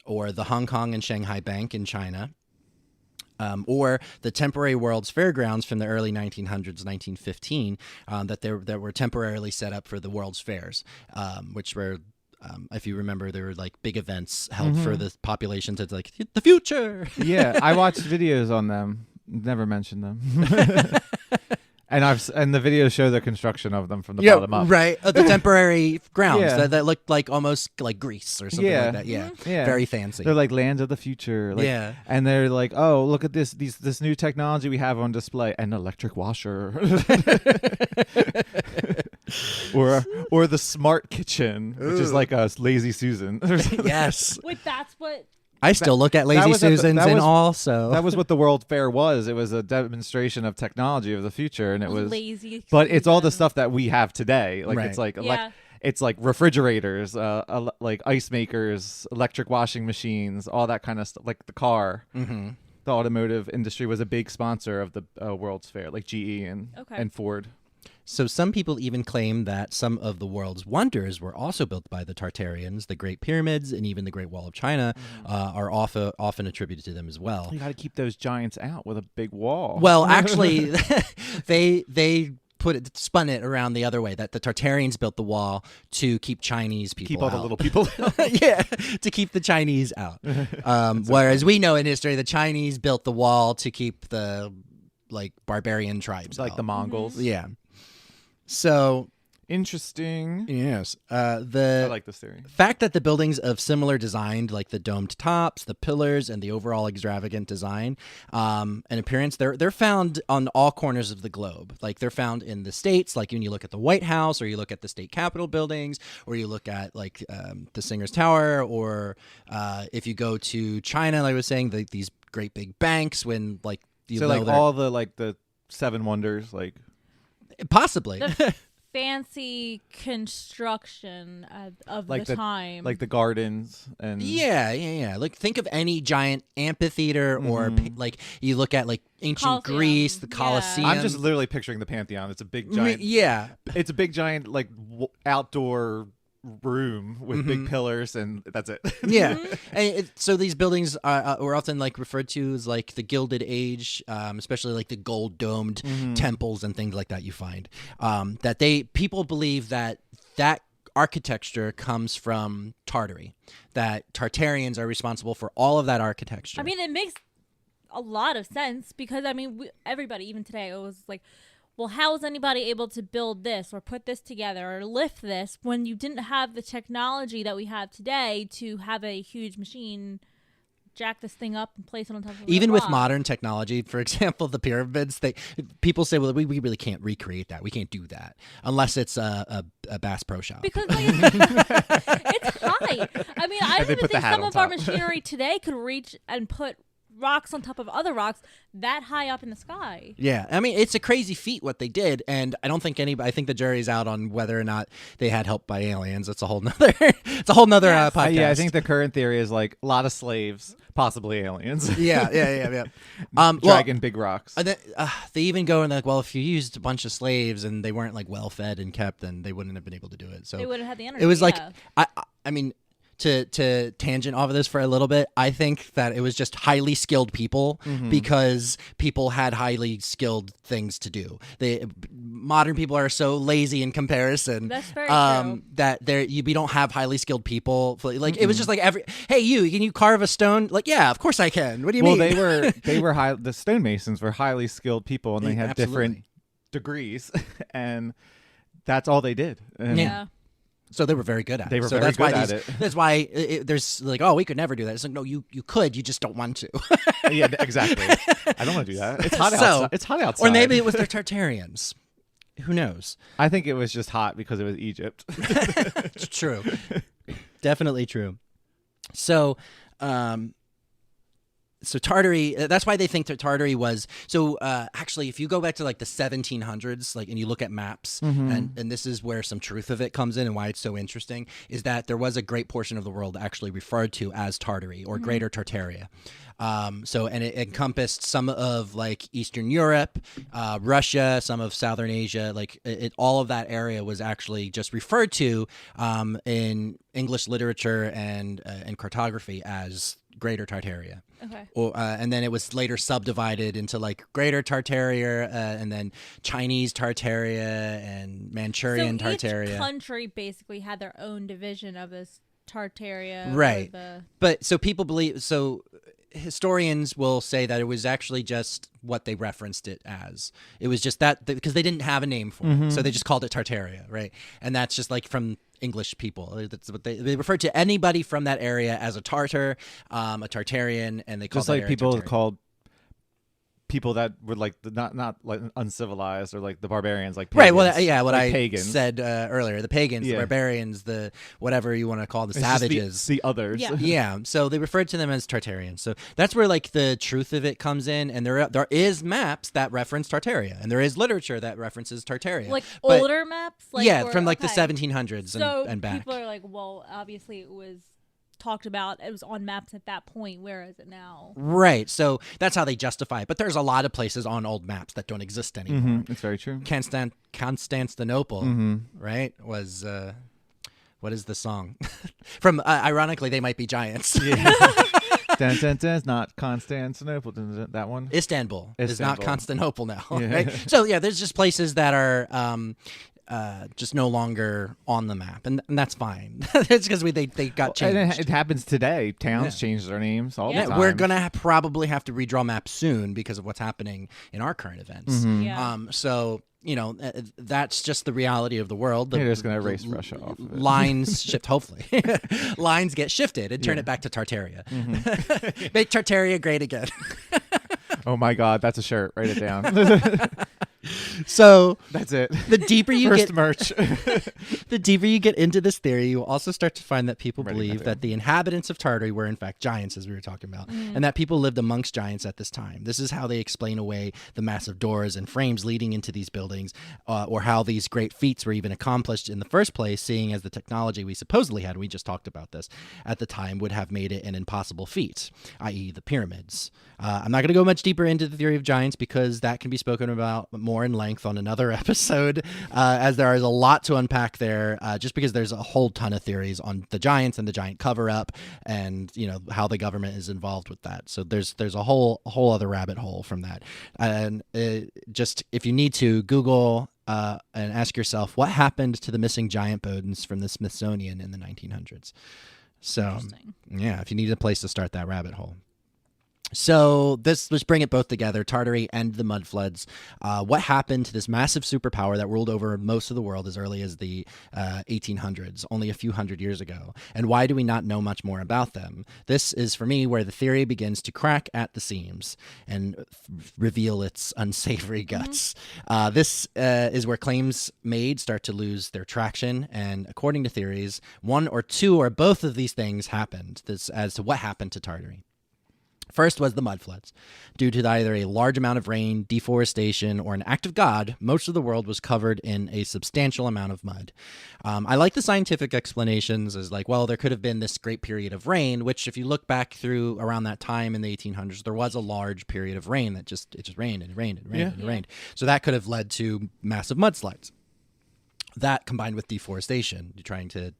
or the Hong Kong and Shanghai Bank in China, or the temporary World's Fairgrounds from the early 1900s, 1915, that were temporarily set up for the World's Fairs, which were, if you remember, there were like big events held for the population to like the future. Yeah, I watched videos on them. Never mentioned them. And the videos show the construction of them from the bottom up. Right. The temporary grounds Yeah. that looked like almost like Greece or something like that. Yeah. Yeah. Very fancy. They're like lands of the future. Like, Yeah. And they're like, oh, look at this new technology we have on display. An electric washer. or the smart kitchen, which is like a Lazy Susan. Yes. Wait, that's what. I still look at Lazy Susans and all, so. That was what the World Fair was. It was a demonstration of technology of the future, and it was lazy. But it's all the Susan. stuff that we have today. Like Right. it's like Yeah. it's like refrigerators, like ice makers, electric washing machines, all that kind of stuff. Like the car. Mm-hmm. The automotive industry was a big sponsor of the World's Fair, like GE and Ford. So some people even claim that some of the world's wonders were also built by the Tartarians. The Great Pyramids and even the Great Wall of China are often attributed to them as well. You got to keep those giants out with a big wall. Well, actually, they spun it around the other way, that the Tartarians built the wall to keep Chinese people keep all out. the little people. Yeah, to keep the Chinese out. Whereas we know in history, the Chinese built the wall to keep the like barbarian tribes like out. the Mongols. Yeah. So Interesting. yes, I the like this theory. fact that the buildings of similar design, like the domed tops, the pillars, and the overall extravagant design and appearance, they're found on all corners of the globe. Like they're found in the States, like when you look at the White House, or you look at the state capitol buildings, or you look at like the Singer's Tower, or if you go to China, like I was saying, these great big banks. When like So like all the seven wonders, like possibly. The fancy construction of Like the time. like the gardens and Yeah. Like think of any giant amphitheater, or like you look at like ancient Colosseum. Greece, the Yeah. Colosseum. I'm just literally picturing the Pantheon. It's a big giant. Yeah. It's a big giant like outdoor room with big pillars, and that's it. Yeah. And so these buildings were often like referred to as like the Gilded Age, especially like the gold domed temples and things like that you find. That people believe that architecture comes from Tartary, that Tartarians are responsible for all of that architecture. I mean, it makes a lot of sense because I mean, everybody, even today, it was like, well, how is anybody able to build this or put this together or lift this when you didn't have the technology that we have today to have a huge machine jack this thing up and place it on top of a even with rock? modern technology, for example, the pyramids, people say, well, we really can't recreate that. We can't do that unless it's a Bass Pro Shop. Because like, it's high. I mean, I And they don't even put the think hat some on of our top. machinery today could reach and put rocks on top of other rocks that high up in the sky. Yeah, I mean, it's a crazy feat what they did, and I don't think I think the jury's out on whether or not they had help by aliens. It's a whole nother, Yes. podcast. Yeah, I think the current theory is like a lot of slaves, possibly aliens. yeah. Dragging big rocks. They even go and like, well, if you used a bunch of slaves and they weren't like well fed and kept, then they wouldn't have been able to do it. So They wouldn't have the energy. it was like, yeah. I mean, to tangent off of this for a little bit, I think that it was just highly skilled people because people had highly skilled things to do. Modern people are so lazy in comparison. That's very true. That we don't have highly skilled people. Like it was just like hey, can you carve a stone? Like, yeah, of course I can. What do you Well, mean? they were high. The stonemasons were highly skilled people, and they had different Absolutely. degrees, and that's all they did. And Yeah. So they were very good at it. They were so very that's why good at it. That's why there's like, oh, we could never do that. It's like, no, you could. You just don't want to. Yeah, exactly. I don't want to do that. It's hot So- outside. It's hot outside. Or maybe it was the Tartarians. Who knows? I think it was just hot because it was Egypt. It's true. Definitely true. So, So Tartary, that's why they think that Tartary was. So actually, if you go back to like the 1700s, like, and you look at maps, and this is where some truth of it comes in and why it's so interesting, is that there was a great portion of the world actually referred to as Tartary or Greater Tartaria. And it encompassed some of like Eastern Europe, Russia, some of Southern Asia, like all of that area was actually just referred to in English literature and cartography as Greater Tartaria. Okay. And then it was later subdivided into like Greater Tartaria and then Chinese Tartaria and Manchurian so Tartaria. Each country basically had their own division of this Tartaria. Right. But so people believe, so historians will say that it was actually just what they referenced it as. It was just that because they didn't have a name for it. So they just called it Tartaria, right? And that's just like from English people. That's what they referred to anybody from that area as a Tartar, a Tartarian, and they called just like people Tartarian. called people that were like not like uncivilized or like the barbarians, like pagans, right. Well, yeah, what like I pagans. said earlier, the pagans, the barbarians, the whatever you want to call the It's just savages, the others. Yeah. yeah. So they referred to them as Tartarians. So that's where like the truth of it comes in, and there is maps that reference Tartaria, and there is literature that references Tartaria, Like But- older maps? Like, yeah, or- from like the okay. 1700s So and back. people are like, well, obviously it was talked about, it was on maps at that point. Where is it now? Right. So that's how they justify it. But there's a lot of places on old maps that don't exist anymore. It's very true. Constantinople, right, was what is the song from? Ironically, they might be giants. Dun, dun, dun, not Constantinople. Dun, dun, dun, that one. Istanbul is not Istanbul. Constantinople now, Yeah. right? So yeah, there's just places that are just no longer on the map, and that's fine. It's because they got And changed. it happens today. Towns change their names all Yeah. the time. We're gonna probably have to redraw maps soon because of what's happening in our current events. Yeah. So you know that's just the reality of the world. They're just gonna erase Russia off of it. Lines shift. Hopefully, lines get shifted and turn it back to Tartaria. Make Tartaria great again. Oh my God, that's a shirt. Write it down. So That's it. the deeper you First get, merch. the deeper you get into this theory, you will also start to find that people Ready, believe Matthew. that the inhabitants of Tartary were in fact giants, as we were talking about, and that people lived amongst giants at this time. This is how they explain away the massive doors and frames leading into these buildings, or how these great feats were even accomplished in the first place, seeing as the technology we supposedly had, we just talked about this, at the time would have made it an impossible feat, i.e. the pyramids. I'm not going to go much deeper into the theory of giants because that can be spoken about more in length on another episode, as there is a lot to unpack there, just because there's a whole ton of theories on the giants and the giant cover-up and, you know, how the government is involved with that. So there's a whole other rabbit hole from that. And just if you need to, Google and ask yourself, what happened to the missing giant bones from the Smithsonian in the 1900s? So, Interesting. yeah, if you need a place to start that rabbit hole. So let's bring it both together, Tartary and the mud floods. What happened to this massive superpower that ruled over most of the world as early as the 1800s, only a few hundred years ago? And why do we not know much more about them? This is, for me, where the theory begins to crack at the seams and reveal its unsavory guts. This is where claims made start to lose their traction. And according to theories, one or two or both of these things happened. This as to what happened to Tartary. First was the mud floods. Due to either a large amount of rain, deforestation, or an act of God, most of the world was covered in a substantial amount of mud. I like the scientific explanations as like, well, there could have been this great period of rain, which if you look back through around that time in the 1800s, there was a large period of rain that just rained and rained and rained and rained. So that could have led to massive mudslides. That combined with deforestation, trying to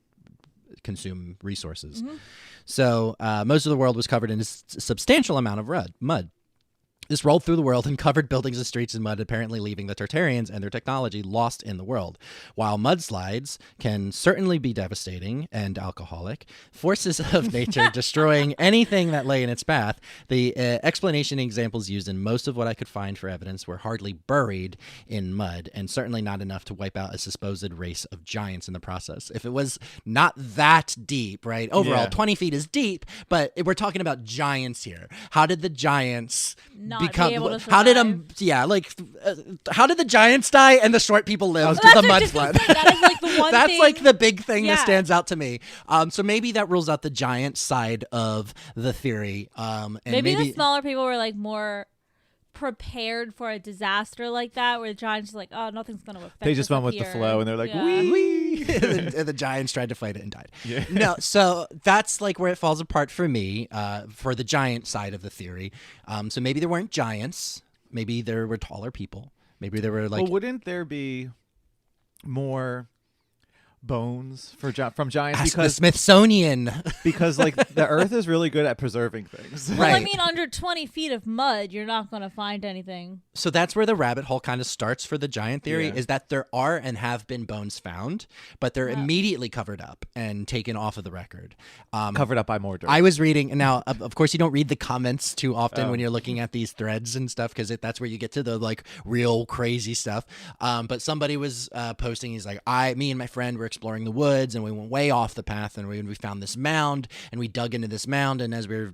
consume resources. So most of the world was covered in a substantial amount of mud. This rolled through the world and covered buildings and streets in mud, apparently leaving the Tartarians and their technology lost in the world. While mudslides can certainly be devastating and alcoholic, forces of nature destroying anything that lay in its path, the explanation examples used in most of what I could find for evidence were hardly buried in mud, and certainly not enough to wipe out a supposed race of giants in the process. If it was not that deep, right? Overall, Yeah. 20 feet is deep, but we're talking about giants here. How did the giants be able to survive. how did how did the giants die and the short people live to That's the what I mud was just gonna flood? say. That is like the one That's thing. like the big thing that Yeah. stands out to me. So maybe that rules out the giant side of the theory. And maybe the smaller people were like more prepared for a disaster like that, where the giants are like, oh, nothing's gonna affect They just us went up with the here. flow, and they're like, Yeah. wee. and the giants tried to fight it and died. Yeah. No, so that's like where it falls apart for me, for the giant side of the theory. So maybe there weren't giants. Maybe there were taller people. Maybe there were like Well, wouldn't there be more bones from giants ask the because Smithsonian. like the Earth is really good at preserving things. Well, I Right. mean, under 20 feet of mud, you're not gonna find anything. So that's where the rabbit hole kind of starts for the giant theory, Yeah. is that there are and have been bones found, but they're Yeah. immediately covered up and taken off of the record. Covered up by more dirt. I was reading, and now, of course, you don't read the comments too often Oh. when you're looking at these threads and stuff, because that's where you get to the like real crazy stuff. But somebody was posting, he's like, me and my friend were exploring the woods, and we went way off the path, and we found this mound, and we dug into this mound, and as we were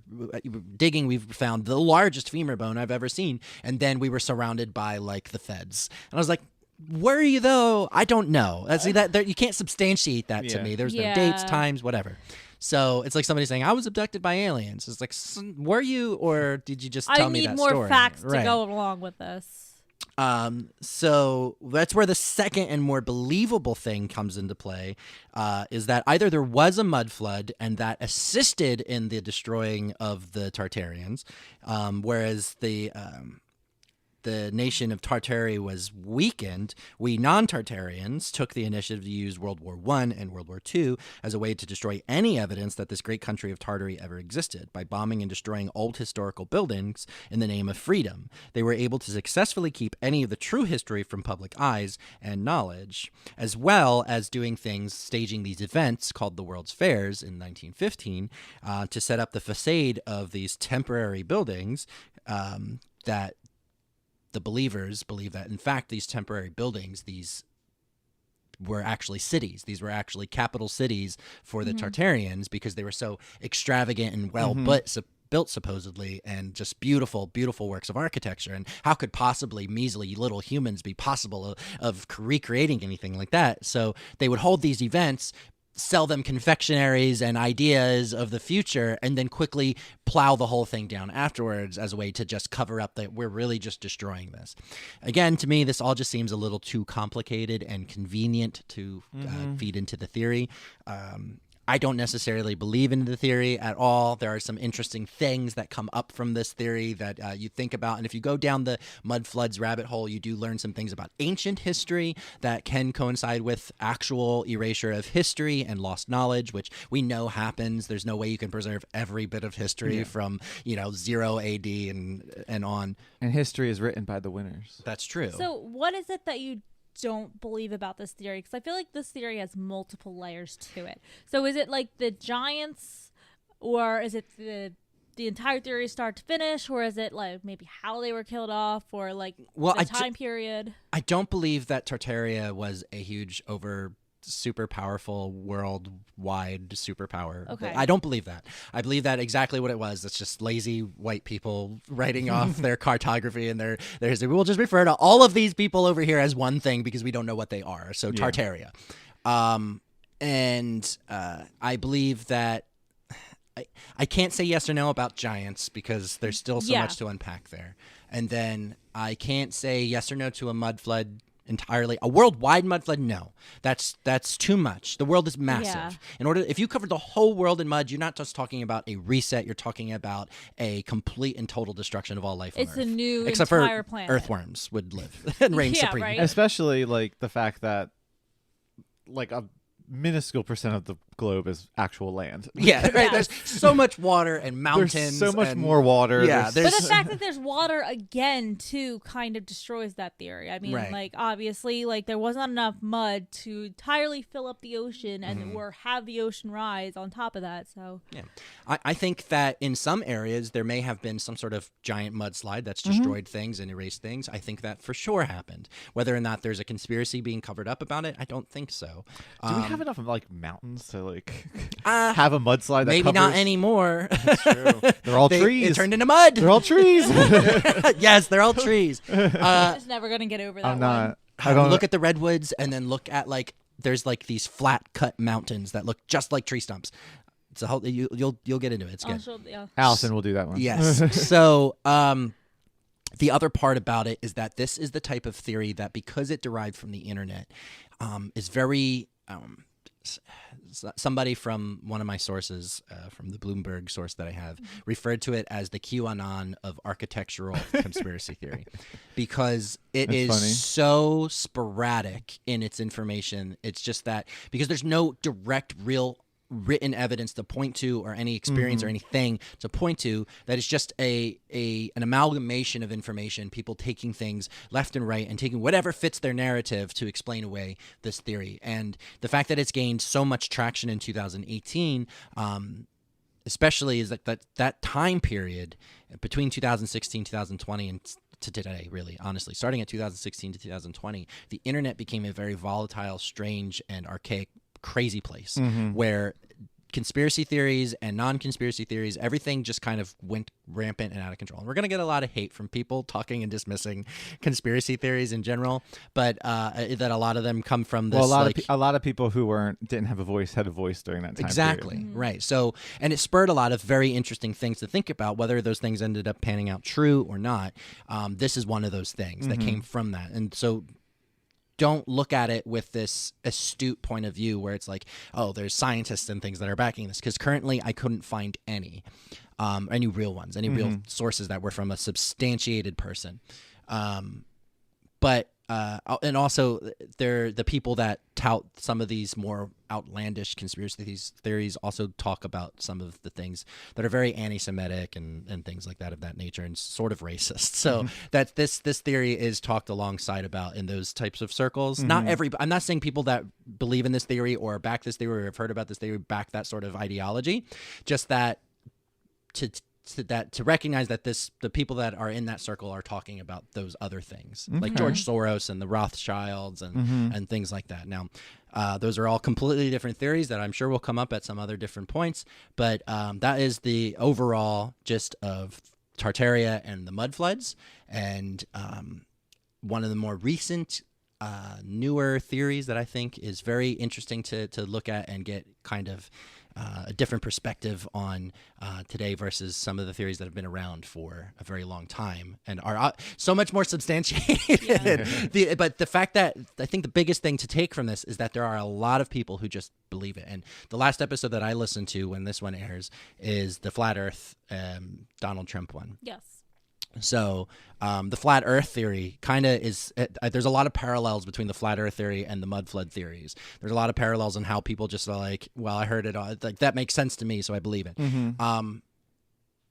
digging, we found the largest femur bone I've ever seen, and then we were surrounded by like the feds, and I was like, were you though? I don't know. See that you can't substantiate that to Yeah. me. There's no Yeah. dates, times, whatever. So it's like somebody saying, I was abducted by aliens. It's like, were you, or did you just tell I me need that more story? facts to Right. go along with this. So that's where the second and more believable thing comes into play, is that either there was a mud flood and that assisted in the destroying of the Tartarians, whereas the nation of Tartaria was weakened, we non-Tartarians took the initiative to use World War I and World War II as a way to destroy any evidence that this great country of Tartary ever existed by bombing and destroying old historical buildings in the name of freedom. They were able to successfully keep any of the true history from public eyes and knowledge, as well as doing things, staging these events called the World's Fairs in 1915 to set up the facade of these temporary buildings that the believers believe that, in fact, these temporary buildings, these were actually cities. These were actually capital cities for the Tartarians, because they were so extravagant and well built supposedly, and just beautiful, beautiful works of architecture. And how could possibly measly little humans be possible of recreating anything like that? So they would hold these events, sell them confectionaries and ideas of the future, and then quickly plow the whole thing down afterwards as a way to just cover up that we're really just destroying this. Again, to me, this all just seems a little too complicated and convenient to feed into the theory. I don't necessarily believe in the theory at all. There are some interesting things that come up from this theory that you think about. And if you go down the mud floods rabbit hole, you do learn some things about ancient history that can coincide with actual erasure of history and lost knowledge, which we know happens. There's no way you can preserve every bit of history from, 0 AD and on. And history is written by the winners. That's true. So, what is it that you don't believe about this theory? Because I feel like this theory has multiple layers to it. So, is it like the giants, or is it the entire theory start to finish, or is it like maybe how they were killed off, or like the time period? I don't believe that Tartaria was a huge super powerful worldwide superpower. Okay. I don't believe that. I believe that exactly what it was. It's just lazy white people writing off their cartography and their history. We'll just refer to all of these people over here as one thing because we don't know what they are. So Tartaria. And I believe that I can't say yes or no about giants because there's still so much to unpack there. And then I can't say yes or no to a mud flood entirely. A worldwide mud flood, no. That's too much. The world is massive. Yeah. If you covered the whole world in mud, you're not just talking about a reset, you're talking about a complete and total destruction of all life on It's Earth. a new Except entire for planet. earthworms would live and reign Yeah, supreme. right. Especially like the fact that like a minuscule percent of the globe is actual land. Yeah, right. Yeah. There's so much water and mountains. There's so much and- more water. Yeah, But the fact that there's water again too kind of destroys that theory. I mean, Right. like obviously, like there wasn't enough mud to entirely fill up the ocean and or have the ocean rise on top of that. So Yeah. I think that in some areas there may have been some sort of giant mudslide that's destroyed things and erased things. I think that for sure happened. Whether or not there's a conspiracy being covered up about it, I don't think so. do we have enough like mountains to like Uh, have a mudslide. That maybe not covers- anymore. That's true. They're all trees. It turned into mud. They're all trees. Yes, they're all trees. I'm just never gonna get over that I'm one. not. I don't Look at the redwoods, and then look at like there's like these flat cut mountains that look just like tree stumps. It's a whole you'll get into it. It's good. Yeah. Allison will do that one. Yes. So the other part about it is that this is the type of theory that, because it derived from the internet, is very somebody from one of my sources, from the Bloomberg source that I have, referred to it as the QAnon of architectural conspiracy theory, because it That's is funny. so sporadic in its information. It's just that because there's no direct, real written evidence to point to, or any experience or anything to point to, that it's just an amalgamation of information, people taking things left and right and taking whatever fits their narrative to explain away this theory. And the fact that it's gained so much traction in 2018, especially, is that time period between 2016, 2020, and to today, really, honestly, starting at 2016 to 2020, the internet became a very volatile, strange, and archaic, crazy place where conspiracy theories and non-conspiracy theories, everything just kind of went rampant and out of control. And we're going to get a lot of hate from people talking and dismissing conspiracy theories in general, but that a lot of them come from this. Well, a lot of people who didn't have a voice had a voice during that time. Exactly. period. Right. So, and it spurred a lot of very interesting things to think about, whether those things ended up panning out true or not. This is one of those things that came from that. And so don't look at it with this astute point of view where it's like, oh, there's scientists and things that are backing this, because currently I couldn't find any real ones, any real sources that were from a substantiated person. But and also they're the people that tout some of these more outlandish conspiracy theories also talk about some of the things that are very anti-Semitic and things like that of that nature, and sort of racist. So that this theory is talked alongside about in those types of circles. Not I'm not saying people that believe in this theory or back this theory or have heard about this theory back that sort of ideology, just that to recognize that the people that are in that circle are talking about those other things, like George Soros and the Rothschilds and things like that. Now, those are all completely different theories that I'm sure will come up at some other different points, but that is the overall gist of Tartaria and the mud floods. And one of the more recent newer theories that I think is very interesting to look at and get kind of a different perspective on today versus some of the theories that have been around for a very long time and are so much more substantiated. But the fact that I think the biggest thing to take from this is that there are a lot of people who just believe it. And the last episode that I listened to when this one airs is the Flat Earth Donald Trump one. Yes. So the flat earth theory kind of is there's a lot of parallels between the flat earth theory and the mud flood theories. There's a lot of parallels on how people just are like, well, I heard it all, like that makes sense to me, so I believe it.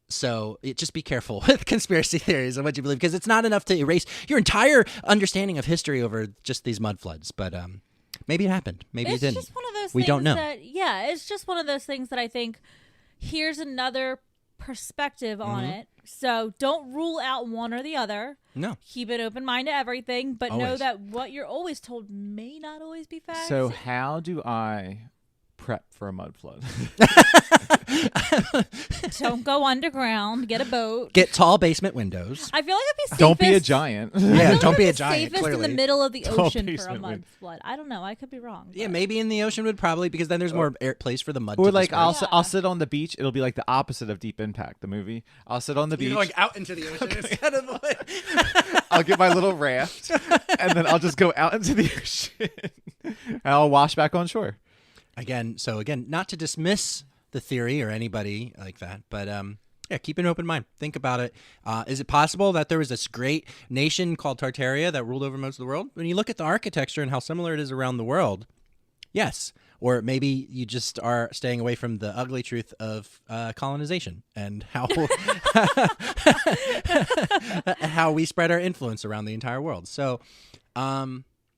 So just be careful with conspiracy theories and what you believe, because it's not enough to erase your entire understanding of history over just these mud floods. But maybe it happened, maybe it didn't. It's just one of those we things don't know. It's just one of those things that I think, here's another perspective on it. So don't rule out one or the other. No. Keep an open mind to everything, but know Always. that what you're always told may not always be fact. So how do I prep for a mud flood? Don't go underground. Get a boat. Get tall basement windows. I feel like it'd be safest. Don't be a giant. Yeah, don't be a It's giant. safest Clearly, in the middle of the Tall ocean for a basement mud wind. flood. I don't know. I could be wrong. yeah, but- maybe in the ocean would probably, because then there's more place for the mud. Or to like disperse. I'll sit on the beach. It'll be like the opposite of Deep Impact, the movie. I'll sit on the beach. You're going out into the ocean instead of the I'll get my little raft, and then I'll just go out into the ocean, and I'll wash back on shore. Again, not to dismiss the theory or anybody like that, but yeah, keep an open mind. Think about it. Is it possible that there was this great nation called Tartaria that ruled over most of the world? When you look at the architecture and how similar it is around the world, yes. Or maybe you just are staying away from the ugly truth of colonization and how how we spread our influence around the entire world. So,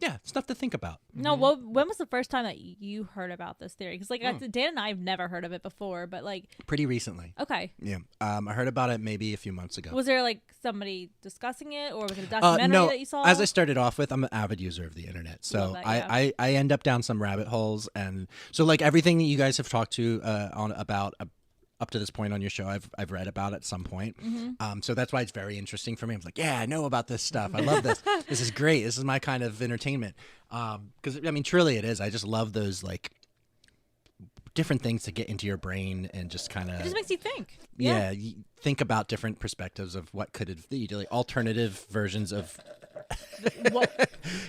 yeah, stuff to think about. No, when was the first time that you heard about this theory? Because like Dan and I have never heard of it before, but like Pretty recently. okay, Yeah. I heard about it maybe a few months ago. was there like somebody discussing it, or was it a documentary no, that you saw? as I started off with, I'm an avid user of the internet, so Love that, yeah. I end up down some rabbit holes, and so like everything that you guys have talked to on about up to this point on your show, I've read about at some point. So that's why it's very interesting for me. I'm like, yeah, I know about this stuff. I love this. This is great. This is my kind of entertainment. Because I mean, truly, it is. I just love those like different things to get into your brain and just kind of it just makes you think. yeah, you think about different perspectives of what could have like alternative versions of.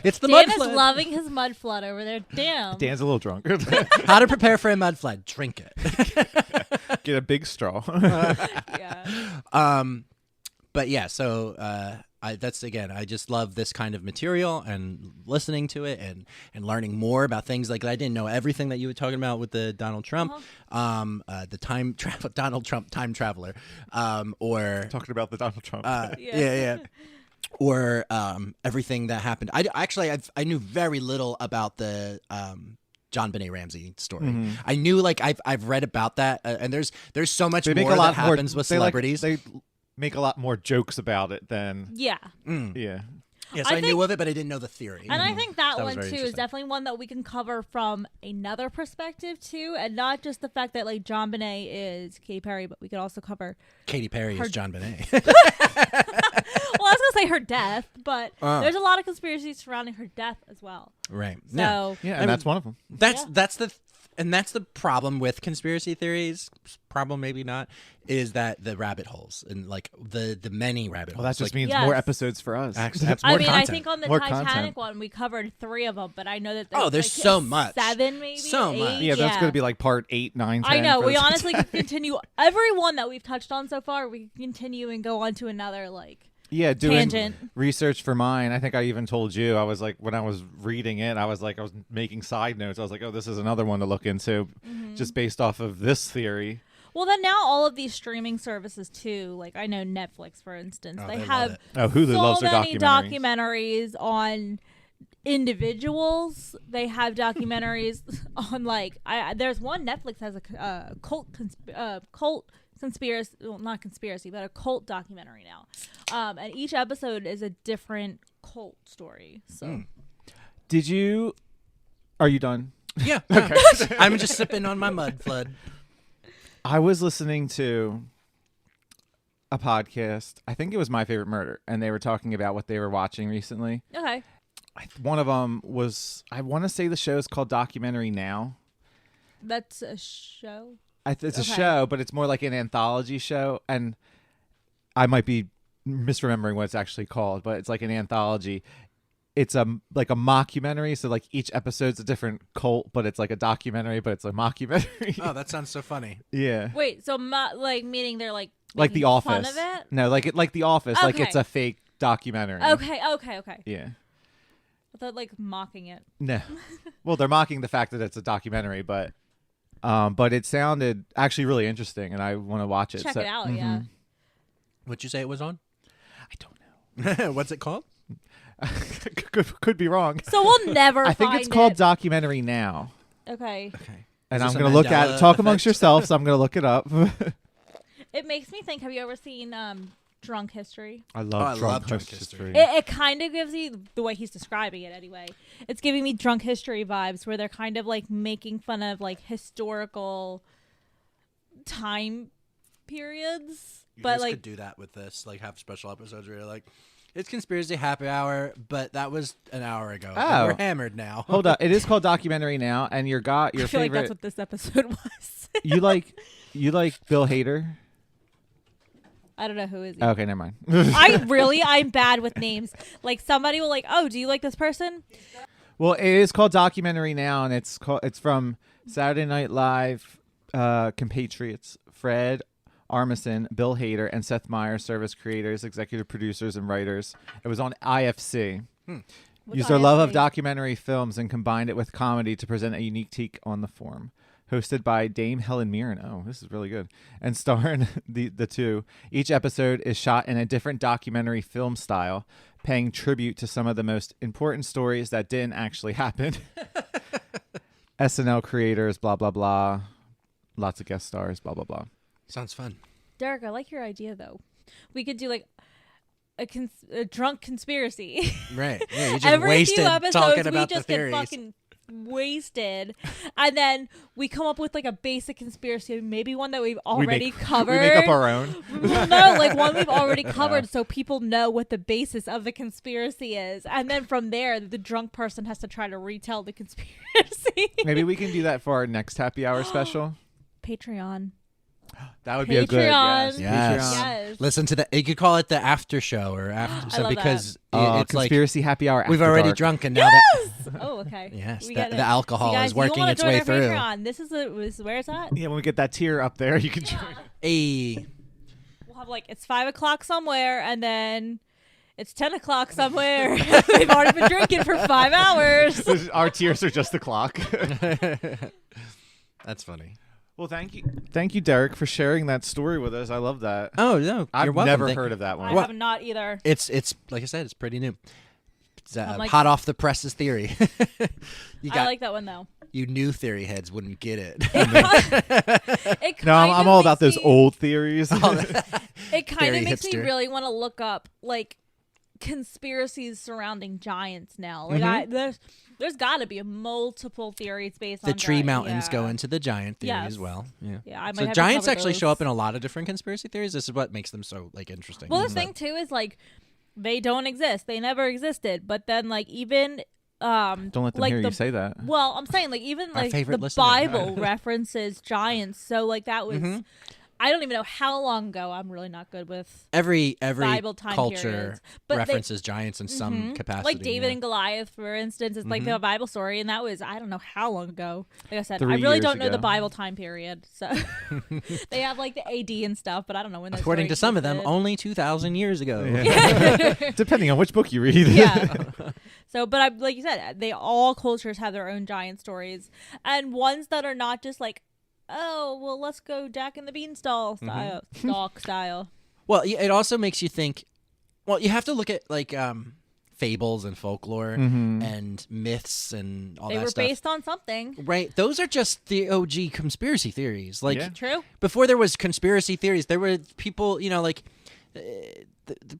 It's the Dan mud is flood. loving his mud flood over there. Damn. Dan's a little drunk. How to prepare for a mud flood? Drink it. Get a big straw. Yeah. But yeah, so that's again, I just love this kind of material and listening to it and learning more about things like I didn't know everything that you were talking about with the Donald Trump, the time travel Donald Trump time traveler, or Talking about the Donald Trump. yeah. Or everything that happened. I knew very little about the John Benet Ramsey story. I knew like I've read about that, and there's so much They make more a lot that more, happens with they, like, celebrities. they make a lot more jokes about it than Yeah. yeah. Yes, I I knew think- of it, but I didn't know the theory. And I think that That was one very too is interesting. definitely one that we can cover from another perspective too, and not just the fact that like John Benet is Katy Perry, but we could also cover. Katy Perry Her- is John Benet. Well, I was gonna say her death, but there's a lot of conspiracies surrounding her death as well. Right. So Yeah, I and mean, that's one of them. That's the problem with conspiracy theories. Problem maybe not is that the rabbit holes and like the many rabbit Well, holes. that just like, means Yes. more episodes for us. That's I more mean, content. I think on the More Titanic content. one we covered 3 of them, but I know that Oh, there's like, so much. 7 maybe, So 8, much. Yeah, that's going to be like part 8, 9, 10. I know. for We this. honestly could continue every one that we've touched on so far. We can continue and go on to another like. Yeah, doing Tangent. research for mine. I think I even told you. I was like, when I was reading it, I was making side notes. I was like, oh, this is another one to look into, just based off of this theory. Well, then now all of these streaming services too. Like I know Netflix, for instance, Oh, they they love have it. Oh, Hulu so loves their many documentaries. documentaries on individuals. They have documentaries on like there's one Netflix has a cult conspiracy, well, not conspiracy, but a cult documentary now. And each episode is a different cult story. So Are you done? Yeah. Okay. I'm just sipping on my mud flood. I was listening to a podcast. I think it was My Favorite Murder, and they were talking about what they were watching recently. okay, One of them was, I want to say the show is called Documentary Now. that's a show. It's a Okay. show, but it's more like an anthology show, and I might be misremembering what it's actually called, but it's like an anthology. It's like a mockumentary, so like each episode's a different cult, but it's like a documentary, but it's a mockumentary. Oh, that sounds so funny. Yeah, Wait, so like meaning they're like like The making Office. fun of it? No, like The Office, like Okay. it's a fake documentary. Okay. Yeah. I thought like mocking it. No. Well, they're mocking the fact that it's a documentary, but it sounded actually really interesting, and I want to watch it. Check so- it out, Mhm. yeah. What'd you say it was on? I don't know. What's it called? could be wrong. So we'll never. I think find it's called it. Documentary Now, Okay. Okay. and Is I'm this a gonna look at Mandela it. Talk amongst effect? yourselves. I'm gonna look it up. It makes me think. Have you ever seen Drunk History? I I love love Drunk Drunk History. It kind of gives you the way he's describing it. Anyway, it's giving me Drunk History vibes, where they're kind of like making fun of like historical time periods, You but guys like could do that with this, like have special episodes where you're like, it's conspiracy happy hour, but that was an hour ago. and Oh. we're hammered now. Hold up, it is called Documentary Now, and your I feel favorite. like that's what this episode was. you like Bill Hader? I don't know who is he. Okay, never mind. I'm bad with names. Like somebody will like, oh, do you like this person? Well, it is called Documentary Now, and it's from Saturday Night Live compatriots Fred Armisen, Bill Hader, and Seth Meyers, service creators, executive producers, and writers. It was on IFC. What's Used their love of IFC? documentary films and combined it with comedy to present a unique take on the form. Hosted by Dame Helen Mirren. Oh, this is really good. And starring the two. Each episode is shot in a different documentary film style paying tribute to some of the most important stories that didn't actually happen. SNL creators, blah, blah, blah. Lots of guest stars, blah, blah, blah. Sounds fun. Derek, I like your idea though. We could do like a drunk conspiracy. Right. Yeah, you just Every wasted few episodes, talking we about just the get theories. fucking wasted, and then we come up with like a basic conspiracy, maybe one that we've already covered. We make up our own. Well, no, like one we've already covered, so people know what the basis of the conspiracy is, and then from there, the drunk person has to try to retell the conspiracy. Maybe we can do that for our next happy hour special. Patreon. That would be a good. Patreon. Yes. Patreon. Yes. Listen to that. You could call it the after show or after. I So love because it's like conspiracy happy hour. we've after already dark. drunk and now that Oh, okay. yes, We the, get it. the alcohol See, guys, is working you wanna its join way our through. Patreon. This is where it's at. Yeah, when we get that tier up there, you can join. Hey, We'll have like it's 5 o'clock somewhere, and then it's 10 o'clock somewhere. We've already been drinking for 5 hours. Our tiers are just the clock. that's funny. Well, thank you, Derek, for sharing that story with us. I love that. Oh no, I've you're welcome. never Thank- heard of that one. I have not either. It's like I said, it's pretty new. It's I'm like- hot off the presses theory. You I got like that one though. you new theory heads wouldn't get it. It No, I'm all about those old theories. It kind Very of makes me hipster. really want to look up like conspiracies surrounding giants now. Like there's got to be multiple theories based The on tree giants. mountains Yeah. go into the giant theory Yes. as well. Yeah. Yeah, I might So have to giants cover actually show those. up in a lot of different conspiracy theories. This is what makes them so like interesting. Well, the But- thing too is like they don't exist. They never existed. But then like even Don't let them like hear the you say that. Well, I'm saying like even Our like favorite the listener. Bible references giants. So like that was Mhm. I don't even know how long ago. I'm really not good with every Bible time culture periods. But they- references giants in some Mhm. capacity. like David yeah. and Goliath, for instance, is like the Bible story, and that was I don't know how long ago. Like I said, 3 I really years don't know the ago. Bible time period. So they have like the AD and stuff, but I don't know when. That According to story some of them, existed. only 2,000 years ago. Depending on which book you read. Yeah. So, but I, like you said, all cultures have their own giant stories, and ones that are not just like, oh, well, let's go Jack and the Beanstalk style, stalk style. Well, it also makes you think. Well, you have to look at like fables and folklore and myths and all They that were stuff. based on something. Right, those are just the OG conspiracy theories. Like Yeah. True. before there was conspiracy theories, there were people, like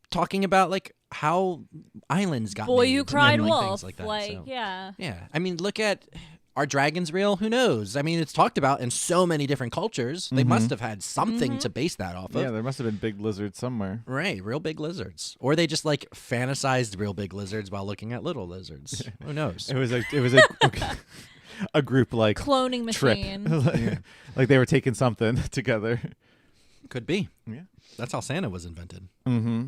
talking about like how islands got Boy made Who and, Cried like, Wolf. things like that. So, Yeah. yeah. I mean, look at are dragons real? Who knows? I mean, it's talked about in so many different cultures. They must have had something to base that off of. Yeah, there must have been big lizards somewhere. Right, real big lizards, or they just like fantasized real big lizards while looking at little lizards. Who knows? It was a group like Cloning trip. machine. Like they were taking something together. Could be. Yeah. That's how Santa was invented. Mm-hmm.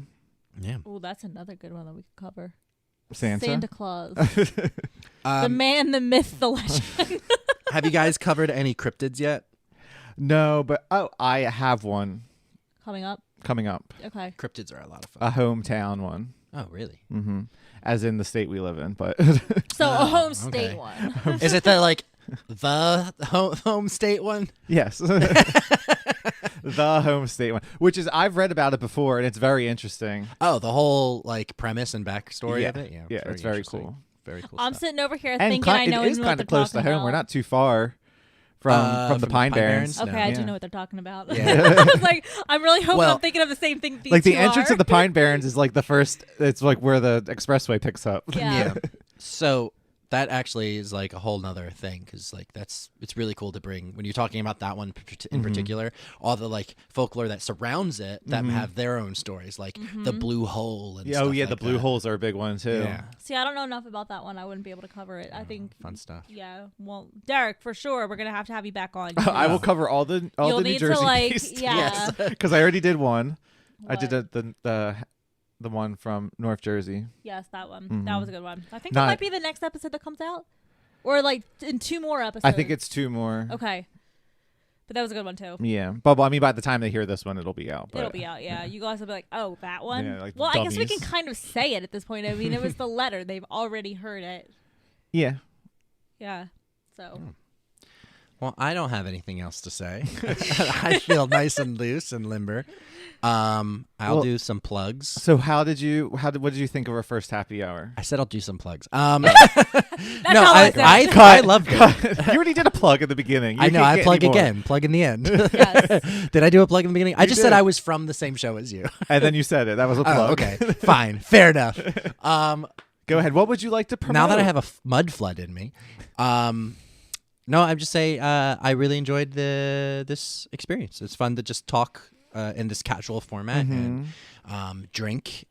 Yeah. Oh, that's another good one that we could cover. Santa. Claus. The man, the myth, the legend. Have you guys covered any cryptids yet? No, but I have one Coming up. coming up. Okay. Cryptids are a lot of fun. A hometown one. Oh, really? Mm-hmm. As in the state we live in, but So a home okay. state one. Is it the home state one? yes. The home state one, which is I've read about it before and it's very interesting. Oh, the whole like premise and backstory Yeah. of it. Yeah, Yeah, it's very interesting. cool. Very cool. I'm stuff. sitting over here And thinking I know it is what kind they're of close to talking home. about. We're not too far from the Pine Barrens. No. Okay, I do Yeah. know what they're talking about. Yeah. I was like, I'm really hoping Well, I'm thinking of the same thing. Like the you entrance are. of the Pine Barrens is like the first. It's like where the expressway picks up. Yeah. So that actually is like a whole nother thing because like it's really cool to bring when you're talking about that one in particular, all the like folklore that surrounds it that have their own stories, like the blue hole and Yeah, stuff oh yeah, like the blue that. holes are a big one too. Yeah, See, I don't know enough about that one. I wouldn't be able to cover it. I think. fun stuff. Yeah. Well, Derek, for sure, we're gonna have you back on. I will cover all the You'll New need Jersey to like, based. yeah. Because I already did one. I did What? the one from North Jersey. Yes, that one. That was a good one. I think Not- that might be the next episode that comes out, or like in 2 more episodes. I think it's 2 more. Okay. But that was a good one too. Yeah, but I mean, by the time they hear this one, it'll be out. But It'll be out, yeah. You guys will be like, oh, that one? Yeah, like well, I guess we can dummies. kind of say it at this point. I mean, it was the letter. They've already heard it. Yeah. Yeah. So. Well, I don't have anything else to say. I feel nice and loose and limber. I'll do some plugs. So what did you think of our first happy hour? I said I'll do some plugs. That's No, all I said. I loved it. You already did a plug at the beginning. You I know. can't I get plug any more. again. Plug in the end. Yes. Did I do a plug in the beginning? I just said did. I was from the same show as you. And then you said it. That was a plug. Oh, okay. Fine. Fair enough. Go ahead. What would you like to promote? Now that I have a mud flood in me, no, I'm just saying I really enjoyed this experience. It's fun to just talk in this casual format and drink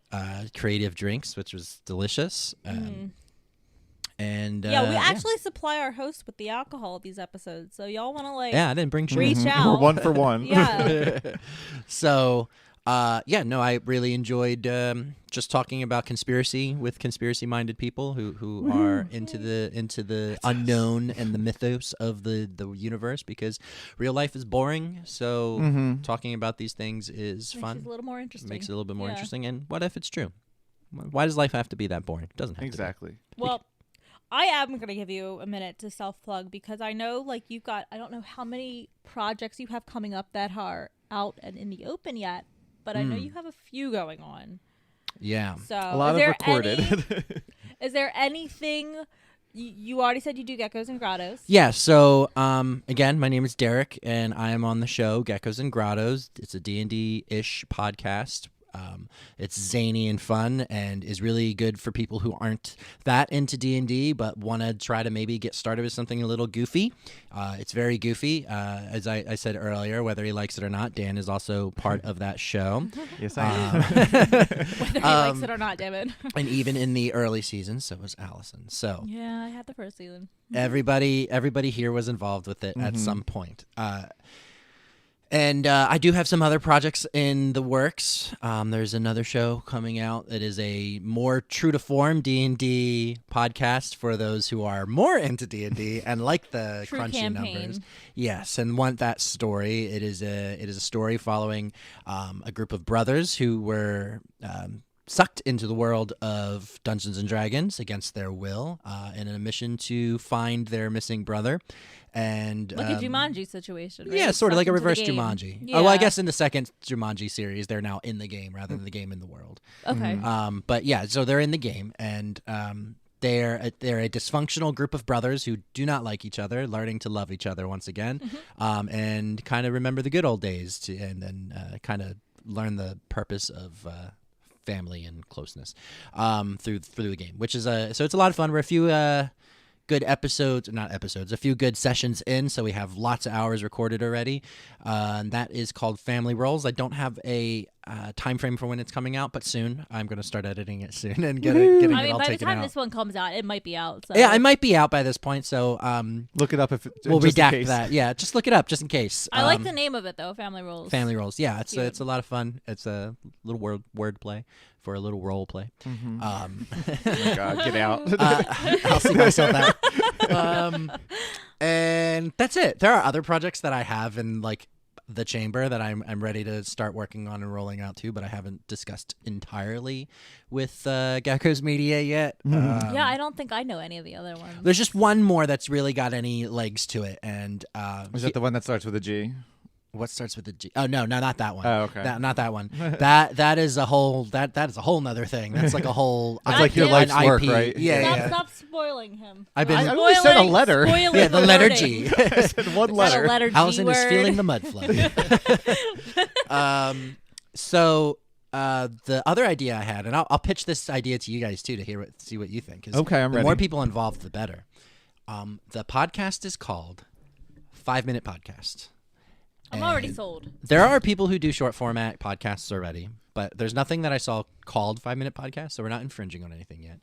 creative drinks, which was delicious. And we actually supply our hosts with the alcohol these episodes, so y'all want to I didn't bring reach drinks. out. We're 1 for 1. Yeah. So I really enjoyed just talking about conspiracy with conspiracy-minded people who are into the unknown and the mythos of the universe, because real life is boring. So talking about these things is fun. Makes it a little more interesting. Makes it a little bit more interesting. And what if it's true? Why does life have to be that boring? It doesn't have Exactly. Well, I am going to give you a minute to self-plug, because I know you've got, I don't know how many projects you have coming up that are out and in the open yet, but I know you have a few going on. Yeah. So A lot of recorded. Is there anything, you already said you do Geckos and Grottos. Yeah, so again, my name is Derek, and I am on the show Geckos and Grottos. It's a D&D-ish podcast. It's zany and fun, and is really good for people who aren't that into D&D but want to try to maybe get started with something a little goofy. It's very goofy. As I said earlier, whether he likes it or not, Dan is also part of that show. Yes, I am. Whether he likes it or not, damn it. And even in the early seasons, so was Allison. So Yeah, I had the first season. everybody here was involved with it at some point. And I do have some other projects in the works. There's another show coming out that is a more true to form D&D podcast for those who are more into D&D and like the True crunchy campaign. numbers. Yes, and want that story. It is a story following a group of brothers who were sucked into the world of Dungeons and Dragons against their will in a mission to find their missing brother. And Like a Jumanji situation, right? yeah, sort of Sucked like a into the reverse game. Jumanji. Yeah. Oh, well, I guess in the second Jumanji series, they're now in the game rather than the game in the world. Okay. But yeah, so they're in the game, and they're a dysfunctional group of brothers who do not like each other, learning to love each other once again, and kind of remember the good old days, and then kind of learn the purpose of family and closeness through the game, which is so it's a lot of fun. We're a few good a few good sessions in, so we have lots of hours recorded already. And that is called Family Rolls. I don't have a time frame for when it's coming out, but soon. I'm going to start editing it soon and getting it I mean, all by the taken time out. this one comes out, it might be out. So. Yeah, it might be out by this point, so Look it up if we'll just in redact case. that. Yeah, just look it up just in case. I like the name of it though, Family Rolls. Family Rolls. Yeah, Cute. it's a lot of fun. It's a little word play for a little role play. Oh my God, get out. I'll see myself out. And that's it. There are other projects that I have in the chamber that I'm ready to start working on and rolling out too, but I haven't discussed entirely with Geckos Media yet. Yeah, I don't think I know any of the other ones. There's just one more that's really got any legs to it, and Is that the one that starts with a G? what starts with a G? Oh no, not that one. Oh, okay. Not that one. that is a whole that is a whole nother thing. That's like a whole. It's like your an life's IP. work, right? Yeah. Stop spoiling him. I've been- I only said a letter. Spoiling Yeah, the letter wording. G. I said one Is that a letter. letter G Allison word? is feeling the mud flood. So the other idea I had, and I'll pitch this idea to you guys too to see what you think. 'Cause Okay, I'm the ready. more people involved, the better. The podcast is called 5 Minute Podcast. I'm already And sold. There are people who do short format podcasts already, but there's nothing that I saw called 5 Minute Podcast, so we're not infringing on anything yet.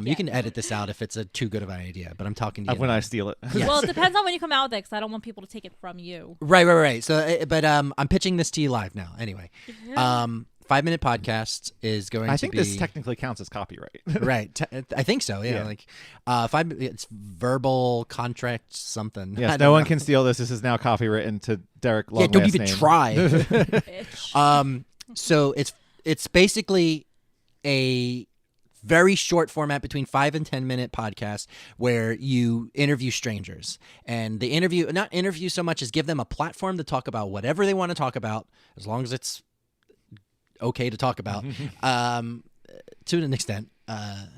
You can edit this out if it's too good of an idea, but I'm talking to you. When now. I steal it. Yes. Well, it depends on when you come out with it, because I don't want people to take it from you. Right. So, but I'm pitching this to you live now. Anyway, 5 Minute Podcast is going I to think be this technically counts as copyright. right. I think so. Yeah. It's verbal contract something. I Yes, don't no one know. can steal this. This is now copywritten to Derek Long Yeah, don't last even name. try. Bitch. So it's basically a very short format between 5 and 10 minute podcast where you interview strangers. And the interview, not interview so much as give them a platform to talk about whatever they want to talk about, as long as it's okay to talk about, to an extent.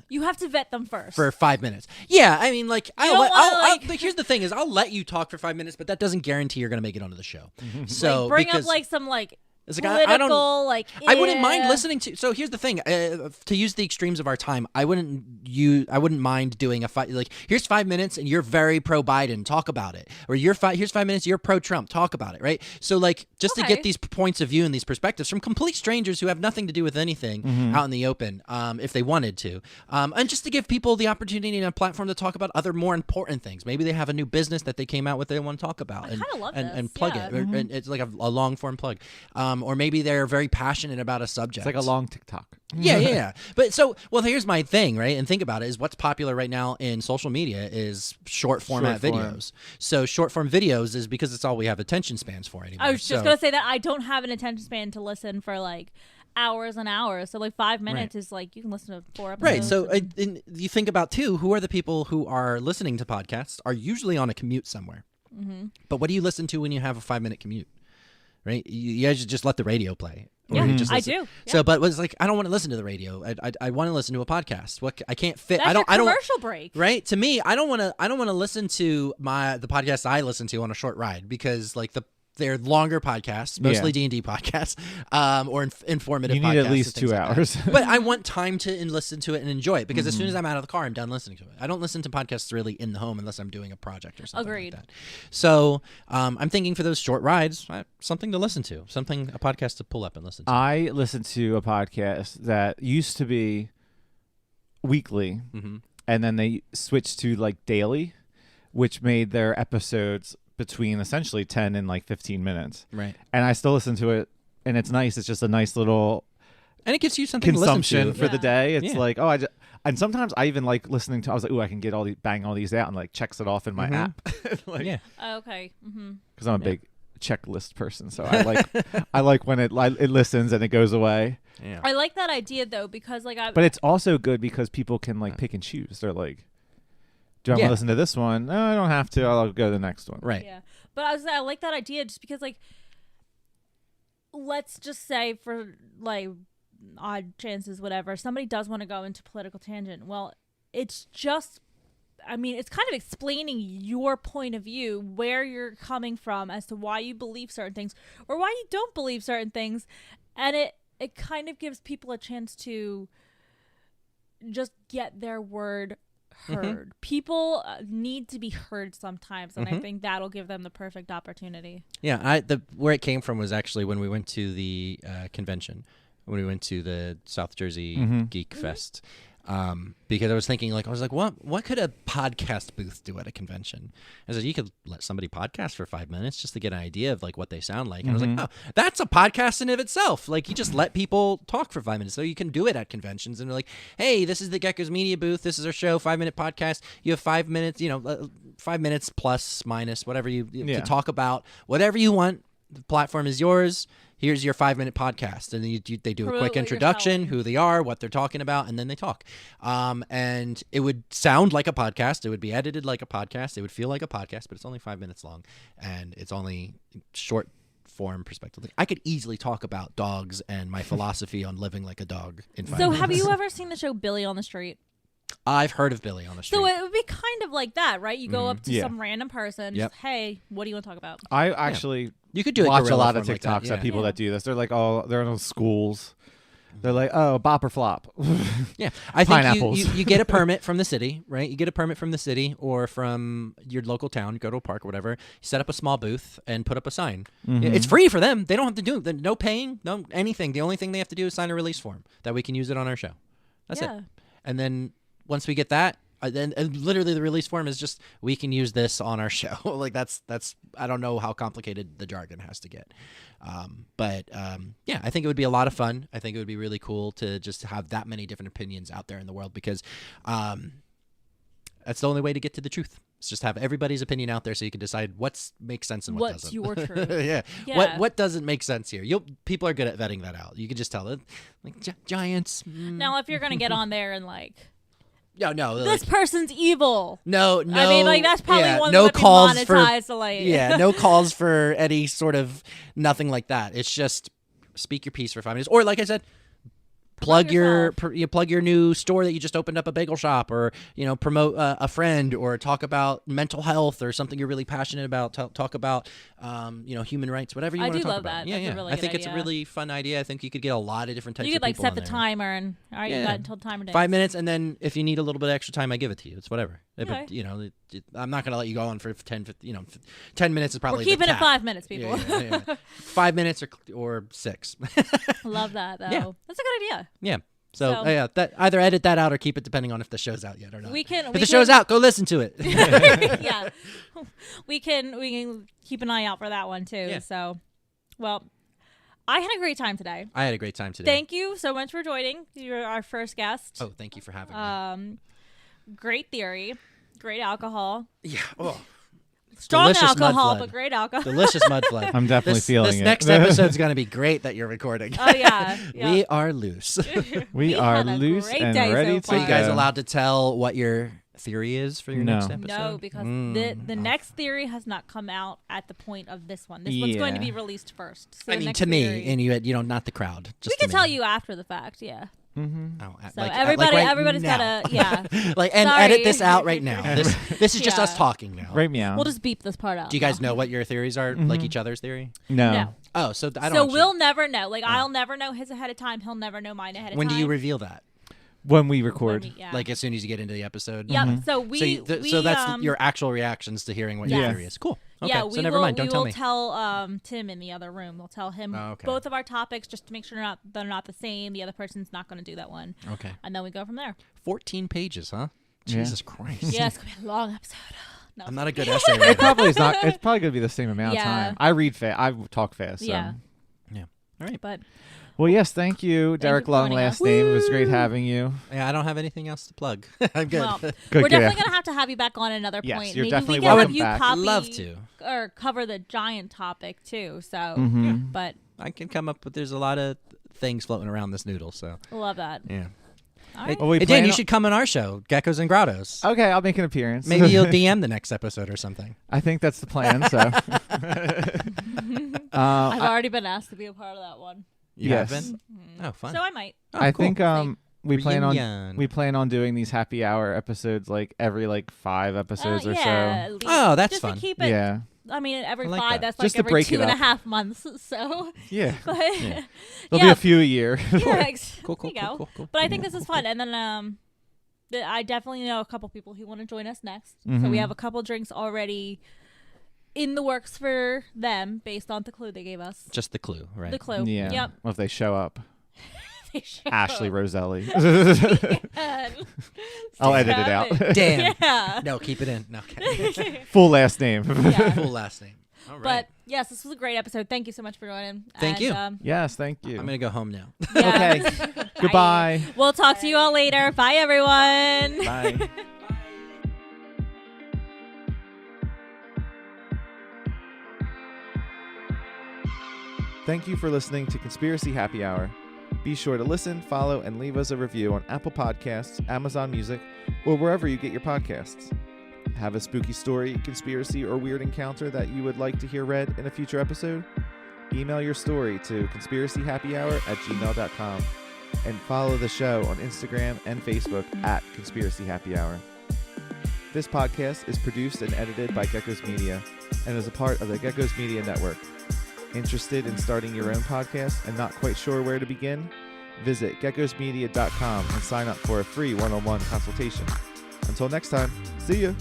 You have to vet them first. For 5 minutes. Yeah, I mean, like, like- here's the thing is I'll let you talk for 5 minutes, but that doesn't guarantee you're going to make it onto the show. So like, bring because up like some like it's political, I don't, like I wouldn't mind listening to. So here's the thing: to use the extremes of our time, I wouldn't mind doing a fight. Like, here's 5 minutes, and you're very pro Biden. Talk about it. Or here's 5 minutes, you're pro Trump. Talk about it. Right. So like, just to Okay. get these points of view and these perspectives from complete strangers who have nothing to do with anything out in the open, if they wanted to, and just to give people the opportunity and a platform to talk about other more important things. Maybe they have a new business that they came out with they want to talk about, and kinda love and this, plug yeah. it. And it's like a long form plug. Or maybe they're very passionate about a subject. It's like a long TikTok. Yeah. But so, well, here's my thing, right? And think about it: is what's popular right now in social media is short format Short form. videos. So short form videos is because it's all we have attention spans for anymore. I was just So- gonna say that I don't have an attention span to listen for like hours and hours. So like 5 minutes is like you can listen to 4 episodes. Right. So and- and you think about too, who are the people who are listening to podcasts are usually on a commute somewhere. But what do you listen to when you have a 5 minute commute? Right. You guys just let the radio play. Or Yeah, you just I listen. do. So, but it's like I don't want to listen to the radio. I want to listen to a podcast. What I can't fit. That's I don't. your I don't. commercial break. Right. To me, I don't want to listen to the podcasts I listen to on a short ride because like they're longer podcasts, mostly D&D podcasts, or informative. You podcasts need at and least things 2 like that. hours. But I want time to listen to it and enjoy it because as soon as I'm out of the car, I'm done listening to it. I don't listen to podcasts really in the home unless I'm doing a project or something Agreed. like that. So I'm thinking for those short rides, something to listen to, a podcast to pull up and listen to. I listened to a podcast that used to be weekly, and then they switched to like daily, which made their episodes between essentially 10 and like 15 minutes. Right. And I still listen to it, and it's nice. It's just a nice little And it gives you something consumption to listen to. for the day. It's Yeah. like, and sometimes I even like listening to, I was like, I can get bang all these out, and like checks it off in my app. Like, Yeah. Okay. because I'm a big checklist person, so I like when it listens and it goes away. Yeah. I like that idea though because like But it's also good because people can like pick and choose. They're like, do I want Yeah. to listen to this one? No, I don't have to. I'll go to the next one. Right. Yeah, but I like that idea just because like, let's just say for like odd chances, whatever, somebody does want to go into political tangent. Well, it's just, I mean, it's kind of explaining your point of view, where you're coming from as to why you believe certain things or why you don't believe certain things, and it kind of gives people a chance to just get their word heard. People need to be heard sometimes, and I think that'll give them the perfect opportunity. Yeah, where it came from was actually when we went to the convention, when we went to the South Jersey Geek Fest. Because I was thinking, like, what could a podcast booth do at a convention? I said, you could let somebody podcast for 5 minutes just to get an idea of like what they sound like. And I was like, oh, that's a podcast in of itself. Like, you just let people talk for 5 minutes. So you can do it at conventions and they're like, hey, this is the Geckos Media booth. This is our show, 5 minute podcast. You have 5 minutes, 5 minutes plus minus whatever to talk about whatever you want. The platform is yours. Here's your 5 minute podcast. And then they do a Promote quick what you're introduction, selling. who they are, what they're talking about, and then they talk. And it would sound like a podcast. It would be edited like a podcast. It would feel like a podcast, but it's only 5 minutes long. And it's only short form perspective. Like, I could easily talk about dogs and my philosophy on living like a dog in 5 So minutes. have you ever seen the show Billy on the Street? I've heard of Billy on the Street. So it would be kind of like that, right? You go up to Yeah. some random person, Yep. just, hey, what do you want to talk about? I actually You could do it watch a guerrilla lot of form TikToks like that, of people Yeah. that do this. They're like, they're in those schools. They're like, oh, bop or flop. Yeah, I think Pineapples. you get a permit from the city, right? You get a permit from the city or from your local town. You go to a park or whatever. You set up a small booth and put up a sign. It's free for them. They don't have to do it. No paying, no anything. The only thing they have to do is sign a release form that we can use it on our show. That's Yeah. it. And then once we get that, then literally the release form is just we can use this on our show. Like that's I don't know how complicated the jargon has to get. But yeah, I think it would be a lot of fun. I think it would be really cool to just have that many different opinions out there in the world because that's the only way to get to the truth. Let's just have everybody's opinion out there so you can decide what makes sense and what What's doesn't. your truth? Yeah. Yeah. What doesn't make sense here? People are good at vetting that out. You can just tell it. Like giants. Now, if you're gonna get on there and like, No. this Like, person's evil. no. I mean, like that's probably one no that would be calls for monetized. To, like, no calls for any sort of nothing like that. It's just speak your piece for 5 minutes, or like I said, plug plug your new store that you just opened up, a bagel shop, or promote a friend, or talk about mental health or something you're really passionate about. Talk about human rights, whatever you want to talk about. That. Yeah, That's a really I good think it's idea. a really fun idea. I think you could get a lot of different types You of could like people set on the there. timer and all right, Yeah. you got until timer. 5 minutes, and then if you need a little bit of extra time, I give it to you. It's whatever. Okay. I'm not gonna let you go on for 10 minutes is probably We're keeping the it cap. 5 minutes, people. Yeah. 5 minutes or 6. Love that though. Yeah. That's a good idea. Yeah. So that either edit that out or keep it, depending on if the show's out yet or not. If the show's out, go listen to it. Yeah, we can keep an eye out for that one too. Yeah. So, well, I had a great time today. I had a great time today. Thank you so much for joining. You're our first guest. Oh, thank you for having me. Great theory, great alcohol, Yeah. Oh, strong delicious mud alcohol, flood. but great alcohol. delicious mud flood. I'm definitely feeling this it. next episode's gonna be great that you're recording. Oh yeah, We are loose. We are had a loose great and day ready so to So far. you guys go. allowed to tell what your theory is for your No. next episode? No, because the next theory has not come out at the point of this one. This one's going to be released first. So I the mean, next to me, theory- and you not the crowd. Just we to can me. tell you after the fact. Yeah. Oh, So like everybody's now. got to yeah. and Sorry. edit this out right now. This is just Yeah. us talking now. Right meow. We'll just beep this part out. Do you guys know what your theories are? Like each other's theory? no. No. Oh, so I don't. So want you- we'll never know. Like I'll never know his ahead of time. He'll never know mine ahead of When time. do you reveal that? When we When record. we- yeah. Like as soon as you get into the episode? Yep. So we So that's your actual reactions to hearing what your Yes. theory is. Cool. Okay. Yeah, so never mind. Don't tell we me. will tell Tim in the other room. We'll tell him Oh, okay. both of our topics just to make sure they're not the same. The other person's not going to do that one. Okay. And then we go from there. 14 pages, huh? Yeah. Jesus Christ. Yeah, it's going to be a long episode. No, I'm not a good essay It writer. probably is not. It's probably going to be the same amount Yeah. of time. I read fast. I talk fast. So. Yeah. Yeah. All right. But Well, yes. Thank you, Derek for Long. joining Last us. name. It was great having you. Yeah, I don't have anything else to plug. I'm good. well, Good, we're good. definitely going to have you back on another Yes, point. you're Maybe definitely we can have welcome you back. copy Love to. or cover the giant topic too. So, Mhm. but I can come up with. There's a lot of things floating around this noodle. So love that. yeah. All right. Well, we Hey, Dan, plan you on- should come on our show, Geckos and Grottos. Okay, I'll make an appearance. Maybe you'll DM the next episode or something. I think that's the plan. So. I've already been asked to be a part of that one. You Yes. have been? Oh, fun. So I might. Oh, I cool. think we Reunion. plan on doing these happy hour episodes like every 5 episodes or yeah, so. at least. Oh, that's just fun. To keep it, Yeah. I mean, every I like 5, that. that's Just like to every break it 2.5 months. So, Yeah. but There'll be yeah, a few a year. yeah, Cool, there you cool, go. cool, cool. But I think this is fun. And then I definitely know a couple people who want to join us next. So Mhm. we have a couple drinks already in the works for them based on the clue they gave us. Just the clue, right? The clue. Yeah. Yep. Well, if they show up. They show Ashley up. Roselli. And I'll edit it have out. Damn. Yeah. No, keep it in. No, okay. Full last name. Yeah. Full last name. All right. But yes, this was a great episode. Thank you so much for joining. Thank you. Yes, thank you. I'm going to go home now. Yeah. Okay. Goodbye. We'll talk to you all later. Bye, everyone. Bye. Thank you for listening to Conspiracy Happy Hour. Be sure to listen, follow, and leave us a review on Apple Podcasts, Amazon Music, or wherever you get your podcasts. Have a spooky story, conspiracy, or weird encounter that you would like to hear read in a future episode? Email your story to conspiracyhappyhour@gmail.com and follow the show on Instagram and Facebook @conspiracyhappyhour. This podcast is produced and edited by Geckos Media and is a part of the Geckos Media Network. Interested in starting your own podcast and not quite sure where to begin? Visit geckosmedia.com and sign up for a free one-on-one consultation. Until next time, see ya!